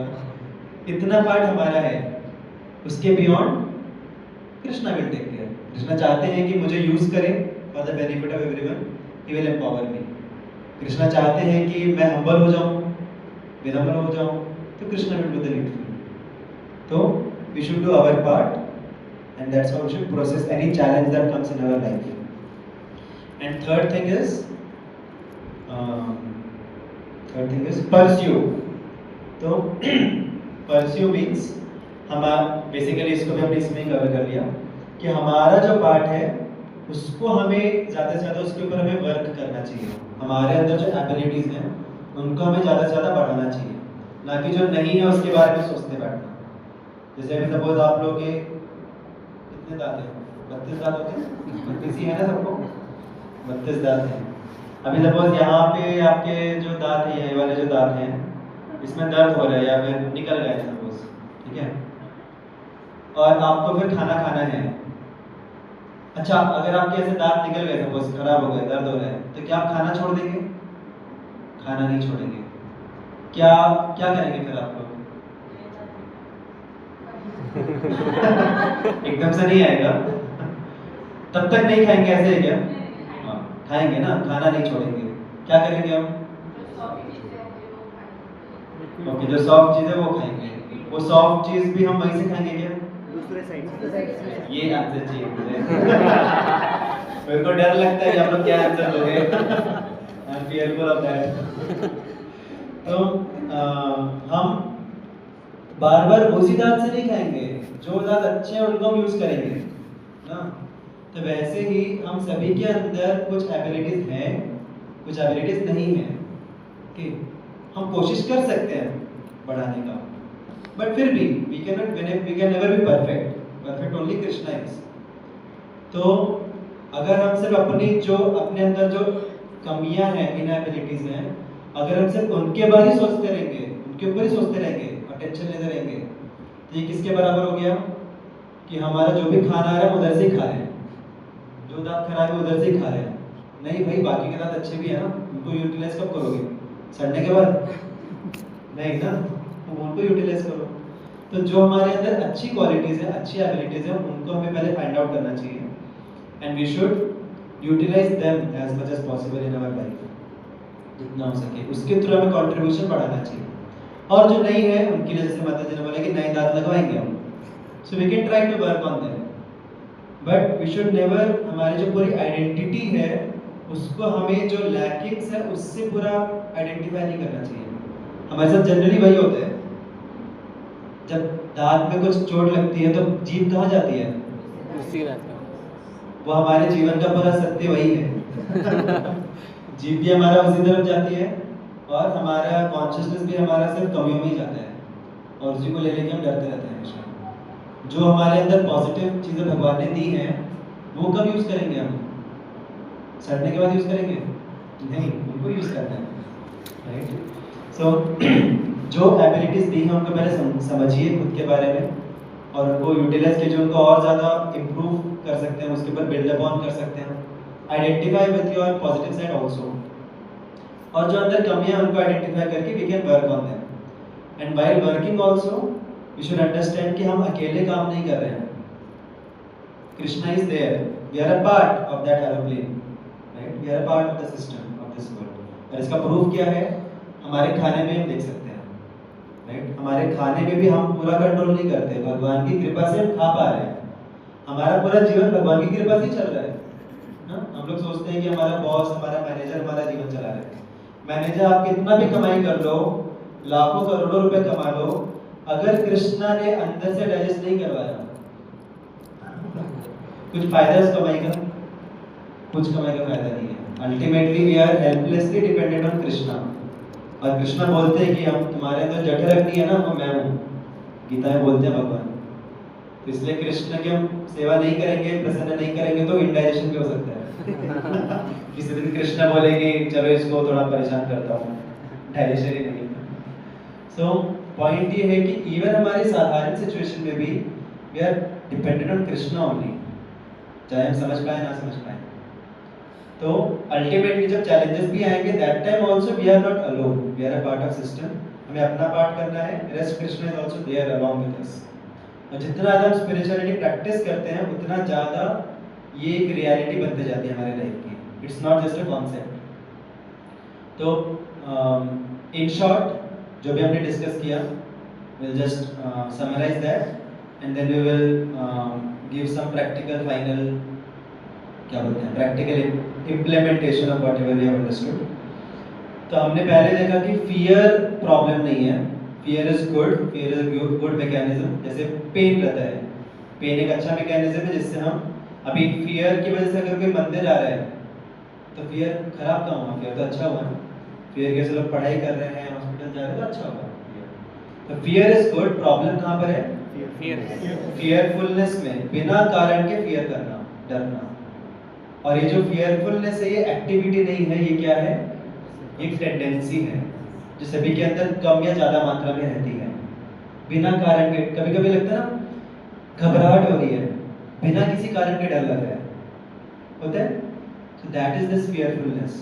इतना पार्ट हमारा है। उसके beyond Krishna will take care. Krishna चाहते हैं कि मुझे यूज़ करें for the benefit of everyone, he will empower me. Krishna चाहते हैं कि मैं हम्बल हो जाऊँ, विनम्र हो जाऊँ, तो Krishna will do the needful. तो we should do our part and that's how we should process any challenge that comes in our life. And third thing is pursue. तो pursue means बेसिकली इसको भी हमने इसमें कवर कर लिया कि हमारा जो पार्ट है उसको हमें ज़्यादा से ज़्यादा उसके ऊपर हमें वर्क करना चाहिए। हमारे अंदर जो एबिलिटीज़ हैं उनको हमें ज़्यादा से ज़्यादा बढ़ाना चाहिए, ना कि जो नहीं है उसके बारे में सोचते बैठना। जैसे अभी सपोज आप लोग के कितने दांत हैं? 32 दांत होते हैं, 32 ही है ना सबको, 32 दांत हैं। अभी सपोज यहाँ पे आपके जो दांत हैं, ये वाले जो दांत हैं, इसमें दर्द हो रहा है या फिर निकल गए सपोज, ठीक है, और आपको फिर खाना खाना है। अच्छा, अगर आपके ऐसे दांत निकल गए सपोज, खराब हो गए, दर्द हो रहा है, तो क्या आप खाना छोड़ देंगे? खाना नहीं छोड़ेंगे। क्या क्या करेंगे फिर आप लोग? एकदम से नहीं आएगा, तब तक नहीं खाएंगे, ऐसे है क्या? हाँ, खाएंगे ना, खाना नहीं छोड़ेंगे। क्या करेंगे हम? ओके, जो सॉफ्ट चीज़ है वो खाएंगे। वो सॉफ्ट चीज़ भी हम वहीं से खाएंगे क्या?
दूसरे साइड से।
ये आंसर चाहिए मुझे। मेरे को डर लगता है कि आप लोग क्या आंसर दोगे। I am fearful of that. तो हम बार बार उसी दांत से नहीं खाएंगे, जो दांत अच्छे हैं उनको हम यूज करेंगे ना। तो वैसे ही हम सभी के अंदर कुछ एबिलिटीज हैं, कुछ एबिलिटीज नहीं हैं, ठीक। हम कोशिश कर सकते हैं बढ़ाने का, बट फिर भी we can never be perfect. Perfect only Krishna is. तो अगर हम सिर्फ अपने अंदर जो कमियां हैं, इनएबिलिटीज हैं, अगर हम सिर्फ उनके बारे ही सोचते रहेंगे, उनके ऊपर ही सोचते रहेंगे, टेंशन लेते रहेंगे, तो ये किसके बराबर हो गया कि हमारा जो भी खाना आ रहा है उधर से ही खा रहे हैं, जो दांत खराब है उधर से ही खा रहे हैं। नहीं भाई, बाकी के दांत अच्छे भी है ना, उनको यूटिलाइज कब करोगे? सड़ने के बाद? नहीं ना, तुम उनको यूटिलाइज करो। तो जो हमारे अंदर अच्छी क्वालिटीज है, अच्छी एबिलिटीज है, उनको हमें पहले फाइंड आउट करना चाहिए, and we should utilize them as much as possible in our life, जितना हो सके उसके थ्रू हमें कंट्रीब्यूशन बढ़ाना चाहिए। और जो नहीं है उनके लिए, जैसे माता जी ने बोला कि नए दांत लगवाएंगे हम, so we can try to work on them, but we should never, हमारी जो पूरी आइडेंटिटी है उसको हमें जो लैकिंग्स है उससे पूरा आइडेंटिफाई नहीं करना चाहिए। हमारे साथ जनरली वही होता है, जब दांत में कुछ चोट लगती है तो जीभ कहाँ जाती है?
उसी रहता है।
वो हमारे जीवन का पूरा सत्य वही है। जीभ भी हमारा उसी तरफ जाती है, और हमारा कॉन्शियसनेस भी हमारा सिर्फ कमियों में ही जाता है, और उसी को ले लेके हम डरते रहते हैं हमेशा। जो हमारे अंदर पॉजिटिव चीज़ें भगवान ने दी हैं वो कब यूज़ करेंगे हम? सड़ने के बाद यूज़ करेंगे? नहीं, उनको यूज़ करना है, राइट। सो जो एबिलिटीज़ दी हैं उनको पहले समझिए खुद के बारे में, और उनको यूटिलाइज कीजिए, उनको और ज़्यादा इम्प्रूव कर सकते हैं, उसके ऊपर बिल्डअप ऑन कर सकते हैं। Identify with your positive side also, और जो अंदर कमियां उनको आइडेंटिफाई करके we can work on them. And while working also we should understand कि हम अकेले काम नहीं कर रहे हैं, Krishna is there, we are a part of that aeroplane, right, we are a part of the system of this world. और इसका प्रूफ क्या है? हमारे खाने में हम देख सकते हैं, राइट, हमारे खाने में भी हम पूरा कंट्रोल नहीं करते, भगवान की कृपा से हम खा पा रहे हैं। हमारा पूरा जीवन भगवान की कृपा से ही चल रहा है ना। हम लोग सोचते हैं कि हमारा बॉस, हमारा मैनेजर हमारा जीवन चला रहा है। मैनेजर आप कितना भी कमाई कर लो, लाखों करोड़ों रुपए कमा लो, अगर कृष्णा ने अंदर से डाइजेस्ट नहीं करवाया, कुछ फायदा उस कमाई का? कुछ कमाई का फायदा नहीं है। Ultimately we are helplessly dependent on Krishna, और कृष्णा बोलते हैं कि हम तुम्हारे अंदर जठर अग्नि है ना, वो मैं हूँ, गीता में बोलते हैं भगवान। तो इसलिए कृष्ण की हम सेवा नहीं करेंगे, प्रसन्न नहीं करेंगे तो इंडाइजेशन भी हो सकता है। किसी दिन कृष्णा बोलेंगे चलो इसको थोड़ा परेशान करता हूँ, डाइजेशन ही नहीं। सो पॉइंट ये है कि इवन हमारी साधारण सिचुएशन में भी we are dependent on Krishna only, चाहे हम समझ पाए ना समझ पाए। तो अल्टीमेटली जब चैलेंजेस भी आएंगे that time also we are not alone, we are a part of system. हमें अपना पार्ट करना है, rest Krishna is also there along with us. और जितना ज़्यादा हम स्पिरिचुअलिटी प्रैक्टिस करते हैं उतना ज़्यादा ये एक रियलिटी बनते जाती है हमारे लाइफ की, it's not just a concept. तो इन शॉर्ट जो भी हमने डिस्कस किया, we'll just summarize that and then we will give some practical final, क्या बोलते हैं, practical implementation of whatever we have understood। तो हमने पहले देखा कि fear problem नहीं है, fear is good, fear is a good mechanism। जैसे पेन रहता है, पेन एक अच्छा मैकेनिज्म है जिससे हम, अभी fear की वजह से अगर कोई मंदिर आ रहा है तो fear खराब कहाँ हुआ, fear तो अच्छा हुआ ना। fear के से लोग पढ़ाई कर रहे हैं, हॉस्पिटल जा रहे हैं तो अच्छा हुआ। तो fear is good, प्रॉब्लम कहाँ पर है? fearfulness में, बिना कारण के fear करना, डरना। और ये जो fearfulness है ये एक्टिविटी नहीं है, ये क्या है? एक टेंडेंसी है जो सभी के अंदर कम या ज़्यादा मात्रा में रहती है। बिना कारण के कभी कभी लगता है ना घबराहट हो रही है, बिना किसी कारण के डर लग रहा है, होता है? So that is this fearfulness।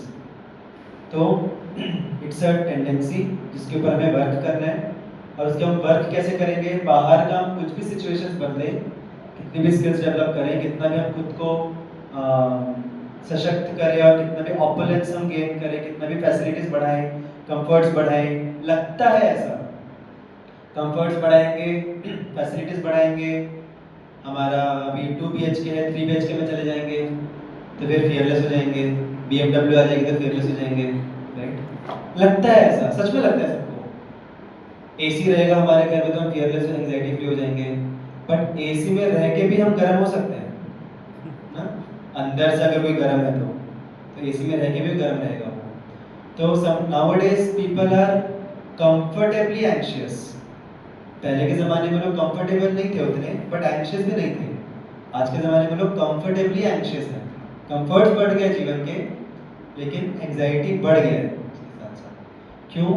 तो इट्स अ टेंडेंसी जिसके ऊपर हमें वर्क करना है। और उसके हम वर्क कैसे करेंगे? बाहर का हम कुछ भी सिचुएशंस बदलें, कितनी भी स्किल्स डेवलप करें, कितना भी हम खुद को सशक्त करें और कितना भी ऑपुलेंस हम गेन करें, कितना भी फैसिलिटीज बढ़ाएं, कंफर्ट्स बढ़ाएं, लगता है ऐसा, कंफर्ट्स बढ़ाएंगे, फैसिलिटीज बढ़ाएंगे, हमारा अभी 2 BHK है 3 BHK में चले जाएंगे तो फिर फियरलेस हो जाएंगे, BMW आ जाएगी तो फियरलेस हो जाएंगे, राइट? लगता है ऐसा, सच में लगता है सबको। एसी रहेगा हमारे घर में तो हम फियरलेस और एंजाइटी फ्री हो जाएंगे, बट एसी में रह के भी हम गर्म हो सकते हैं ना, अंदर से अगर कोई गर्म है तो एसी में रह के भी गर्म रहेगा वो। तो सब nowadays people are comfortably anxious. पहले के ज़माने में लोग कंफर्टेबल नहीं थे उतने, बट एंशियस भी नहीं थे। आज के ज़माने में लोग कंफर्टेबली एंशियस हैं, कंफर्ट बढ़ गया जीवन के, लेकिन एंजाइटी बढ़ गया है उसके साथ साथ। क्यों?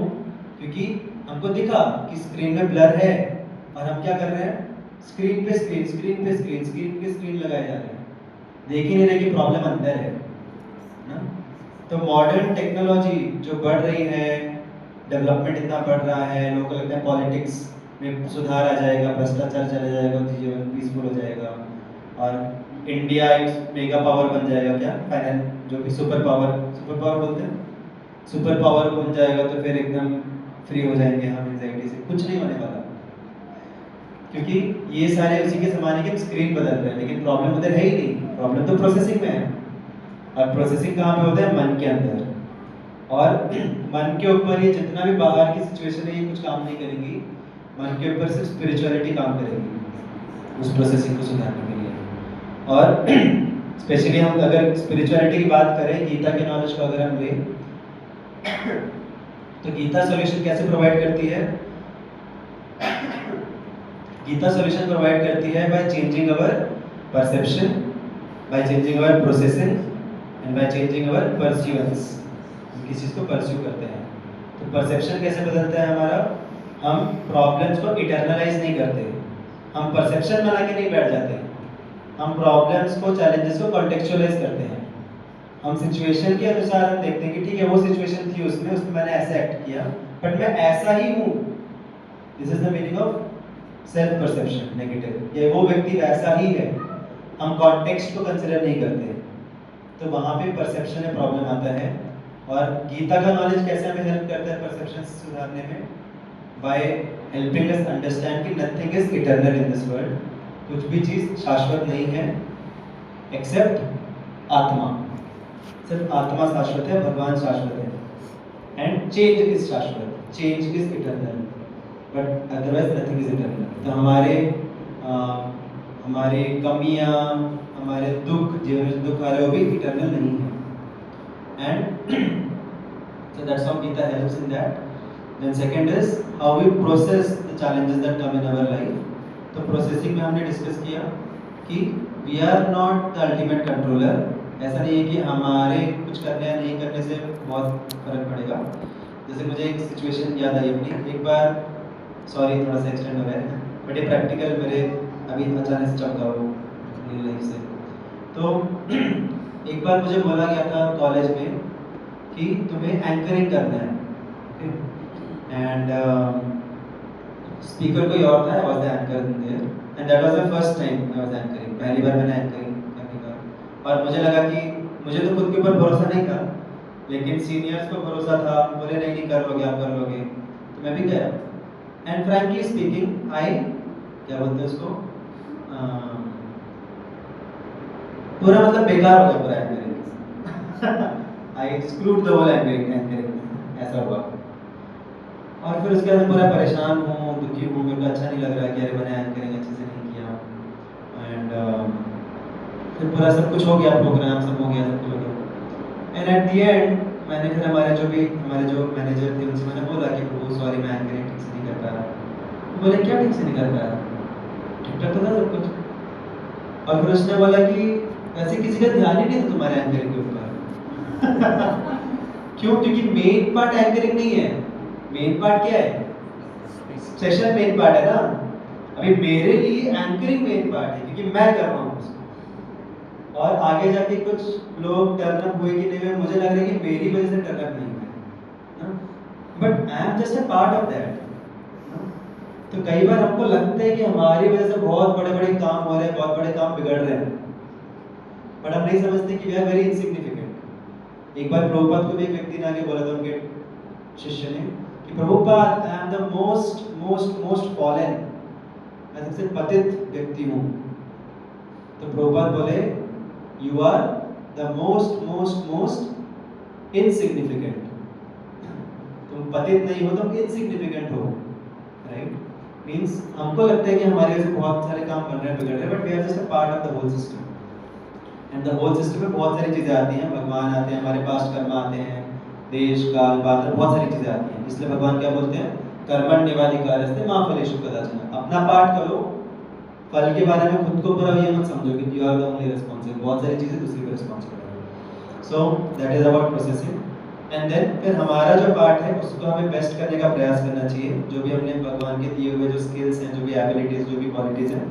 क्योंकि हमको दिखा कि स्क्रीन में ब्लर है और हम क्या कर रहे हैं? स्क्रीन पे स्क्रीन, स्क्रीन पे स्क्रीन, स्क्रीन पे स्क्रीन लगाए जा रहे हैं, देख ही नहीं रहे कि प्रॉब्लम अंदर है ना। तो मॉडर्न टेक्नोलॉजी जो बढ़ रही है, डेवलपमेंट इतना बढ़ रहा है, लोगों को लगता है पॉलिटिक्स में सुधार आ जाएगा, भ्रष्टाचार चला जाएगा, जीवन पीसफुल हो जाएगा और इंडिया एक मेगा पावर बन जाएगा, क्या फाइनेंस जो भी सुपर पावर बोलते हैं, सुपर पावर बन जाएगा तो फिर एकदम फ्री हो जाएंगे हम एंजाइटी से। कुछ नहीं होने वाला, क्योंकि ये सारे उसी के ज़माने के स्क्रीन बदल रहे हैं, लेकिन प्रॉब्लम उधर है ही नहीं, प्रॉब्लम तो प्रोसेसिंग में है। और प्रोसेसिंग कहाँ पे होता है? मन के अंदर। और मन के ऊपर ये जितना भी बाहर की सिचुएशन है ये कुछ काम नहीं करेंगी, मन के ऊपर सिर्फ स्पिरिचुअलिटी काम करेगी उस प्रोसेसिंग को सुधारने के लिए। और स्पेशली हम अगर स्पिरिचुअलिटी की बात करें, गीता के नॉलेज को अगर हम लें तो गीता सॉल्यूशन कैसे प्रोवाइड करती है? गीता सॉल्यूशन प्रोवाइड करती है by changing our perception, by changing our processing and by changing अवर परस्यूएंस। किसी चीज़ को परस्यू करते हैं तो परसेप्शन कैसे बदलता है हमारा? हम प्रॉब्लम्स को इटर्नलाइज नहीं करते, हम परसेप्शन बना के नहीं बैठ जाते, हम प्रॉब्लम्स को, चैलेंजेस को कॉन्टेक्चुअलाइज करते हैं। हम सिचुएशन के अनुसार हम देखते हैं कि ठीक है वो सिचुएशन थी, उसमें मैंने ऐसे एक्ट किया, बट मैं ऐसा ही हूँ। This is the meaning of self perception negative, ये वो व्यक्ति वैसा ही है, हम कॉन्टेक्स्ट को कंसिडर नहीं करते, तो वहाँ पे परसेप्शन में प्रॉब्लम आता है। और गीता का नॉलेज कैसे हमें हेल्प करता है परसेप्शन सुधारने में? बाय हेल्पिंग अस अंडरस्टैंड कि nothing is eternal in this world, कुछ भी चीज़ शाश्वत नहीं है एक्सेप्ट आत्मा। सिर्फ आत्मा शाश्वत है, भगवान शाश्वत है, एंड चेंज इज शाश्वत, change is eternal, but otherwise nothing is eternal. तो हमारे कमियां, हमारे दुख, जीवन में दुख आ रहे हो भी इटर्नल नहीं है। And so that's how Gita helps in that. Then second is how we process the challenges that come in our life. तो प्रोसेसिंग में हमने डिस्कस किया कि we are not the ultimate controller। ऐसा नहीं है कि हमारे कुछ करने या नहीं करने से बहुत फर्क पड़ेगा। जैसे मुझे एक सिचुएशन याद आई अपनी, एक बार, सॉरी थोड़ा सा एक्सटेंड हो रहा है, बट ये प्रैक्टिकल मेरे अभी अचानक से चमका वो रियल लाइफ से। तो एक बार मुझे बोला गया था कॉलेज में कि तुम्हें एंकरिंग करना है, एंड स्पीकर कोई और था, I was the anchor there, and that was my first time I was anchoring, पहली बार मैंने एंकरिंग करने का। और मुझे लगा कि मुझे तो खुद के ऊपर भरोसा नहीं था, लेकिन सीनियर्स को भरोसा था, बोले नहीं नहीं कर लोगे, आप कर लोगे, तो मैं भी गया। एंड फ्रैंकली स्पीकिंग आई, क्या बोलते हैं उसको, पूरा मतलब बेकार हो गया पूरा anchoring. I screwed the whole anchoring, ऐसा हुआ। और फिर उसके बाद मैं पूरा परेशान हूँ, दुखी हूँ, मेरे को अच्छा नहीं लग रहा है कि अरे मैंने एंकरिंग अच्छे से नहीं किया। एंड फिर पूरा सब कुछ हो गया, प्रोग्राम सब हो गया, सब कुछ हो गया। एंड एट द एंड मैंने फिर हमारे जो मैनेजर थे उनसे मैंने बोला कि प्रभु सॉरी, मैं एंकरिंग ठीक से नहीं कर पाया। बोले क्या ठीक से नहीं कर पाया, ठीक ठाक तो था सब कुछ। और फिर उसने बोला कि वैसे किसी का ध्यान ही नहीं था तुम्हारे एंकरिंग के ऊपर। क्यों? क्योंकि मेन पार्ट एंकरिंग नहीं है, मेन पार्ट क्या है, सेशन मेन पार्ट है ना। अभी मेरे लिए एंकरिंग मेन पार्ट है क्योंकि मैं कर रहा हूँ उसको, और आगे जाके कुछ लोग टर्न अप हुए कि नहीं हुए, मुझे लग रहा है कि मेरी वजह से टर्न अप नहीं हुए, but I am just a part of that. तो कई बार हमको लगता है कि हमारी वजह से बहुत बड़े बड़े काम हो रहे हैं, बहुत बड़े काम बिगड़ रहे हैं, बट हम नहीं समझते कि वी आर वेरी इनसिग्निफिकेंट। एक बार प्रभुपाद को भी एक व्यक्ति ने आगे बोला था, उनके शिष्य ने, कि Prabhupada I am the most most most fallen, मैं सबसे पतित व्यक्ति हूँ। तो प्रभुपाद बोले you are the most most most insignificant. तुम पतित नहीं हो, तुम इनसिग्निफिकेंट हो, राइट। मींस हमको लगता है कि हमारे वजह से बहुत सारे काम बन रहे हैं, बिगड़ रहे हैं, but we are just a part of the whole system. And the whole system में बहुत सारी चीजें आती हैं, भगवान आते हैं, हमारे पास्ट कर्म आते हैं, देश काल पात्र, बहुत सारी चीजें आती हैं। इसलिए भगवान क्या बोलते हैं, कर्मण्येवाधिकारस्ते मा फलेषु कदाचन। अपना पार्ट करो, फल के बारे में खुद को पूरा ये मत समझो कि you are the only responsible, बहुत सारी चीजें दूसरी पे रिस्पांसिबल है। So that is about processing. And then फिर हमारा जो पार्ट है उसको हमें बेस्ट करने का प्रयास करना चाहिए। जो भी हमने भगवान के दिए हुए जो स्किल्स हैं, जो भी एबिलिटीज, जो भी क्वालिटीज हैं,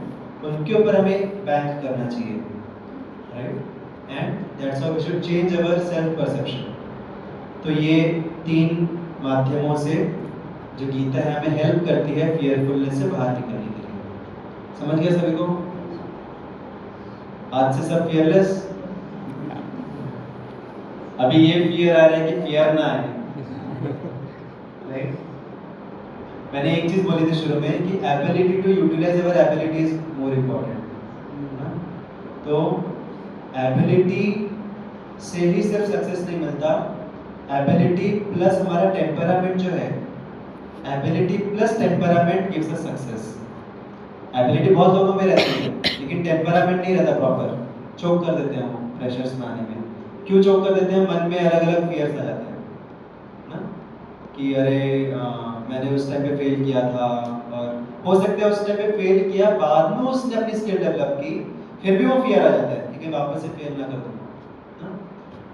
उनके ऊपर हमें बैंक करना चाहिए, right. And that's how we should change our self perception. तो ये 3 माध्यमों से जो गीता है हमें हेल्प करती है फियरफुलनेस से बाहर निकलने के लिए। समझ गया सभी को? आज से सब फियरलेस। अभी ये फियर आ रहा है कि फियर ना आए, राइट। मैंने एक चीज बोली थी शुरू में कि ability to utilize our ability is more important. तो एबिलिटी से ही सिर्फ सक्सेस नहीं मिलता, एबिलिटी प्लस हमारा टेम्परामेंट जो है, ability plus temperament gives us success. Ability बहुत लोगों में रहती है लेकिन टेम्परामेंट नहीं रहता प्रॉपर, चोक कर देते हैं वो फ्रेशर्स में आने में। क्यों चोक कर देते हैं? मन में अलग अलग फियर्स आ जाते हैं ना, कि अरे मैंने उस टाइम पे फेल किया था, और हो सकता है उस टाइम पे फेल किया, बाद में उसने अपनी स्किल डेवलप की, फिर भी वो फियर आ जाता है कि वापस से फेल ना कर दूँ।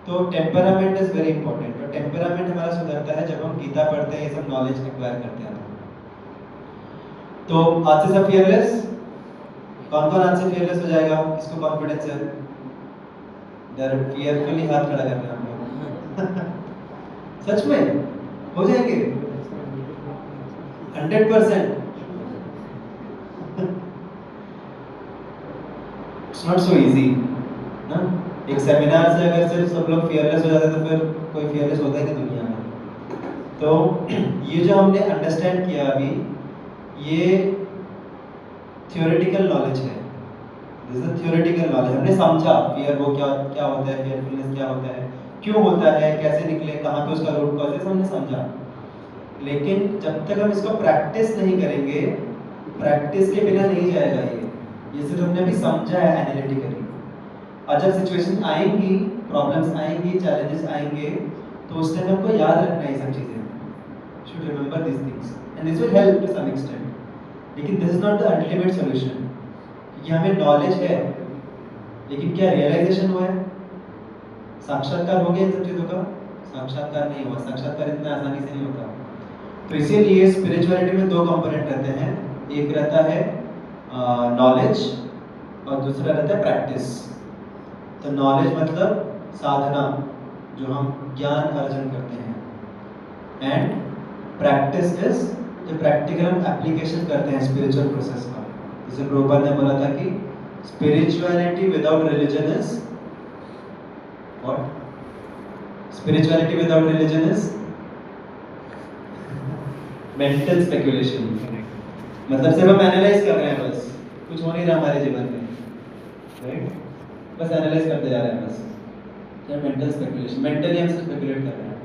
तो टेम्परामेंट इज वेरी इंपॉर्टेंट, और टेम्परामेंट हमारा सुधरता है जब हम गीता पढ़ते हैं, ये सब नॉलेज एक्वायर करते हैं। तो आज से सब फियरलेस। कौन कौन आज से फियरलेस हो जाएगा? किसको कॉन्फिडेंस है? इधर फियरफुली हाथ खड़ा करना हम लोग। सच में हो जाएंगे 100%। इट्स नॉट सो इजी ना। एक सेमिनार से अगर सिर्फ सब लोग फियरलेस हो जाते तो फिर कोई फियरलेस होता ही नहीं दुनिया में। तो ये जो हमने अंडरस्टैंड किया अभी, ये थ्योरेटिकल नॉलेज है, दिस इज थ्योरेटिकल नॉलेज। हमने समझा फियर वो क्या क्या होता है, फियरफुलनेस क्या होता है, क्यों होता है, कैसे निकले, कहाँ पे उसका रूट कॉज है, हमने समझा। लेकिन जब तक हम इसको प्रैक्टिस नहीं करेंगे, प्रैक्टिस के बिना नहीं जाएगा ये सिर्फ हमने अभी समझा है एनालिटिकली। और जब सिचुएशन आएंगी, प्रॉब्लम्स आएंगी, चैलेंजेस आएंगे, तो उस टाइम हमको याद रखना है ये सब चीज़ें, should remember these things and this will help to some extent। लेकिन this is not the ultimate solution, क्योंकि हमें नॉलेज है लेकिन क्या रियलाइजेशन हुआ है, साक्षात्कार हो गया इन सब चीज़ों का? साक्षात्कार नहीं हुआ। साक्षात्कार इतना आसानी से नहीं होता। तो इसीलिए स्पिरिचुअलिटी में 2 कंपोनेंट रहते हैं, एक रहता है नॉलेज और दूसरा रहता है प्रैक्टिस। तो नॉलेज मतलब साधना, जो हम ज्ञान अर्जन करते हैं, एंड प्रैक्टिस इज जो प्रैक्टिकल हम एप्लीकेशन करते हैं स्पिरिचुअल प्रोसेस का। जैसे प्रभुपाद ने बोला था कि spirituality without religion is what? Spirituality without religion is mental speculation. मतलब सिर्फ हम एनालाइज कर रहे हैं, बस कुछ हो नहीं रहा हमारे जीवन में, राइट? बस एनालाइज करते जा रहे हैं, बस मेंटल स्पेकुलेशन, मेंटली हम स्पेकुलेट कर रहे हैं।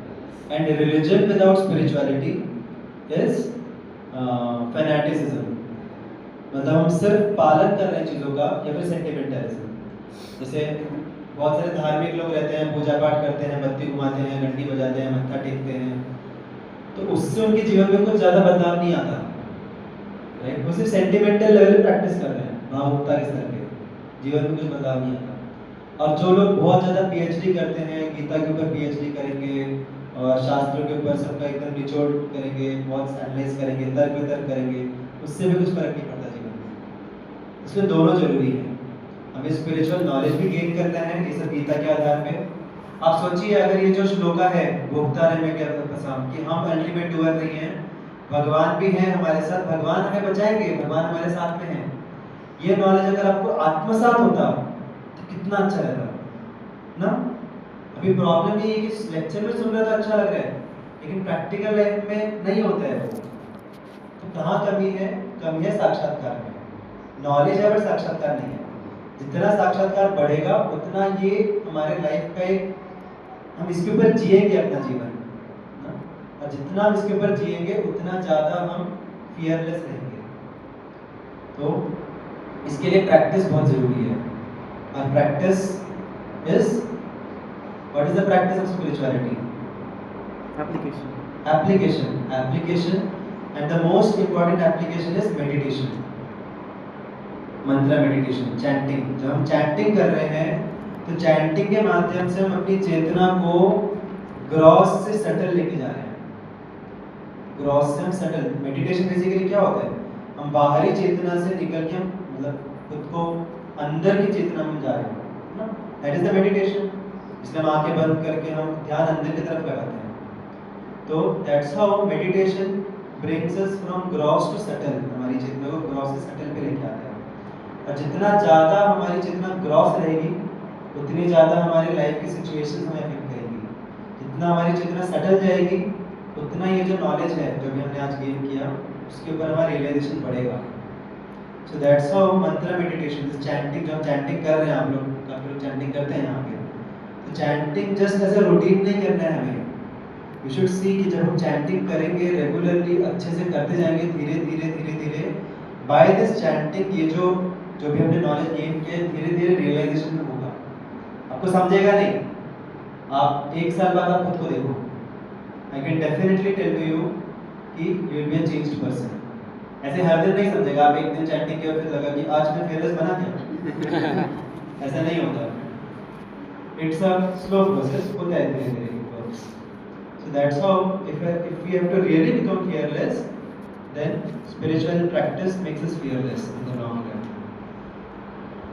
And religion without spirituality is fanaticism. मतलब हम सिर्फ पालन कर रहे हैं चीज़ों का, या फिर सेंटिमेंटलिज्म। जैसे बहुत सारे धार्मिक लोग रहते हैं, पूजा पाठ करते हैं, बत्ती घुमाते हैं, घंटी बजाते हैं, मत्था टेकते हैं, तो उससे उनके जीवन में कुछ ज़्यादा बदलाव नहीं आता, राइट? वो सिर्फ सेंटिमेंटल लेवल पे प्रैक्टिस कर रहे हैं, भावुकता के स्तर पे, जीवन में कुछ बदलाव नहीं आता। और जो लोग बहुत ज़्यादा पीएचडी करते हैं, गीता के ऊपर पीएचडी करेंगे और शास्त्रों के ऊपर सबका एकदम निचोड़ करेंगे, बहुत एनालाइज करेंगे, तर्क वितर्क करेंगे, उससे भी कुछ फर्क नहीं पड़ता जीवन में। इसलिए दोनों जरूरी है। हमें स्पिरिचुअल नॉलेज भी गेन करना है, ये सब गीता के आधार पे। आप सोचिए, अगर ये जो श्लोका है भोक्ता ने मैं क्या पसाम कि हम अल्टीमेट डूअर नहीं है, भगवान भी है हमारे साथ, भगवान हमें बचाएंगे, भगवान हमारे साथ में है, ये नॉलेज अगर आपको आत्मसात होता तो कितना अच्छा रहता ना। अभी प्रॉब्लम ये है कि लेक्चर में सुन रहा तो अच्छा लग रहा है, लेकिन प्रैक्टिकल लाइफ में नहीं होता है वो। तो कहाँ कमी है? कमी है साक्षात्कार में। नॉलेज है बट साक्षात्कार नहीं है। जितना साक्षात्कार बढ़ेगा उतना ये हमारे लाइफ का एक, हम इसके ऊपर जिएंगे अपना जीवन ना? और जितना हम इसके ऊपर जिएंगे उतना ज़्यादा हम फियरलेस रहेंगे। तो इसके लिए प्रैक्टिस बहुत ज़रूरी है। और practice is, what is the practice of spirituality? Application and the most important application is meditation, मंत्र मेडिटेशन, चैंटिंग। जब हम चैंटिंग कर रहे हैं तो चैंटिंग के माध्यम से हम अपनी चेतना को ग्रॉस से सटल लेके जा रहे हैं। ग्रॉस से हम सटल, मेडिटेशन बेसिकली क्या होता है? हम बाहरी चेतना से निकल के हम मतलब खुद को अंदर की चेतना में जा रहे हैं ना, दैट इज द मेडिटेशन। इसलिए हम आंखें बंद करके हम ध्यान अंदर की तरफ लगाते हैं। तो that's how meditation brings us from gross to subtle, हमारी चेतना को ग्रॉस से सटल पे लेके आता है। और जितना ज़्यादा हमारी चेतना ग्रॉस रहेगी उतनी ज़्यादा हमारे लाइफ की सिचुएशन हमें अफेक्ट करेंगी। जितना हमारी चेतना सटल जाएगी उतना ये जो नॉलेज है जो भी हमने आज गेन किया उसके ऊपर हमारा रियलाइजेशन बढ़ेगा। सो दैट्स हाउ मंत्र मेडिटेशन, चैंटिंग, जो हम चैंटिंग कर रहे हैं, आप लोग काफ़ी लोग चैंटिंग करते हैं यहाँ पे, तो chanting just as a routine नहीं करना है हमें। वी शुड सी कि जब हम चैंटिंग करेंगे रेगुलरली अच्छे से करते जाएंगे, धीरे धीरे धीरे धीरे बाय दिस चैंटिंग ये जो भी हमने नॉलेज गेन किया धीरे धीरे रियलाइजेशन में होगा। आपको समझेगा नहीं, आप 1 साल बाद आप खुद को देखो, I can definitely tell to you कि you will be a changed person. ऐसे हर दिन नहीं समझेगा, आप एक दिन चैंटिंग किया फिर लगा कि आज मैं फेयरलेस बना क्या ऐसा नहीं होता। इट्स अ स्लो प्रोसेस, होता है धीरे धीरे। So that's how if we have to really become fearless, then spiritual practice makes us fearless in the long run.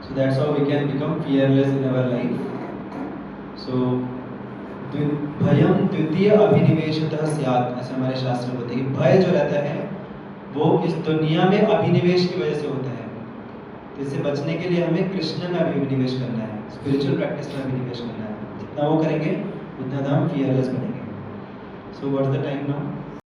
So that's how we can become fearless in our life. So भयम द्वितीय अभिनिवेशतः स्यात्, ऐसे हमारे शास्त्र बोलते हैं कि भय जो रहता है वो इस दुनिया में अभिनिवेश की वजह से होता है। तो इससे बचने के लिए हमें कृष्ण में अभिनिवेश करना है, स्पिरिचुअल प्रैक्टिस में अभिनिवेश करना है। जितना वो करेंगे उतना हम fearless बनेंगे। So what's the time now?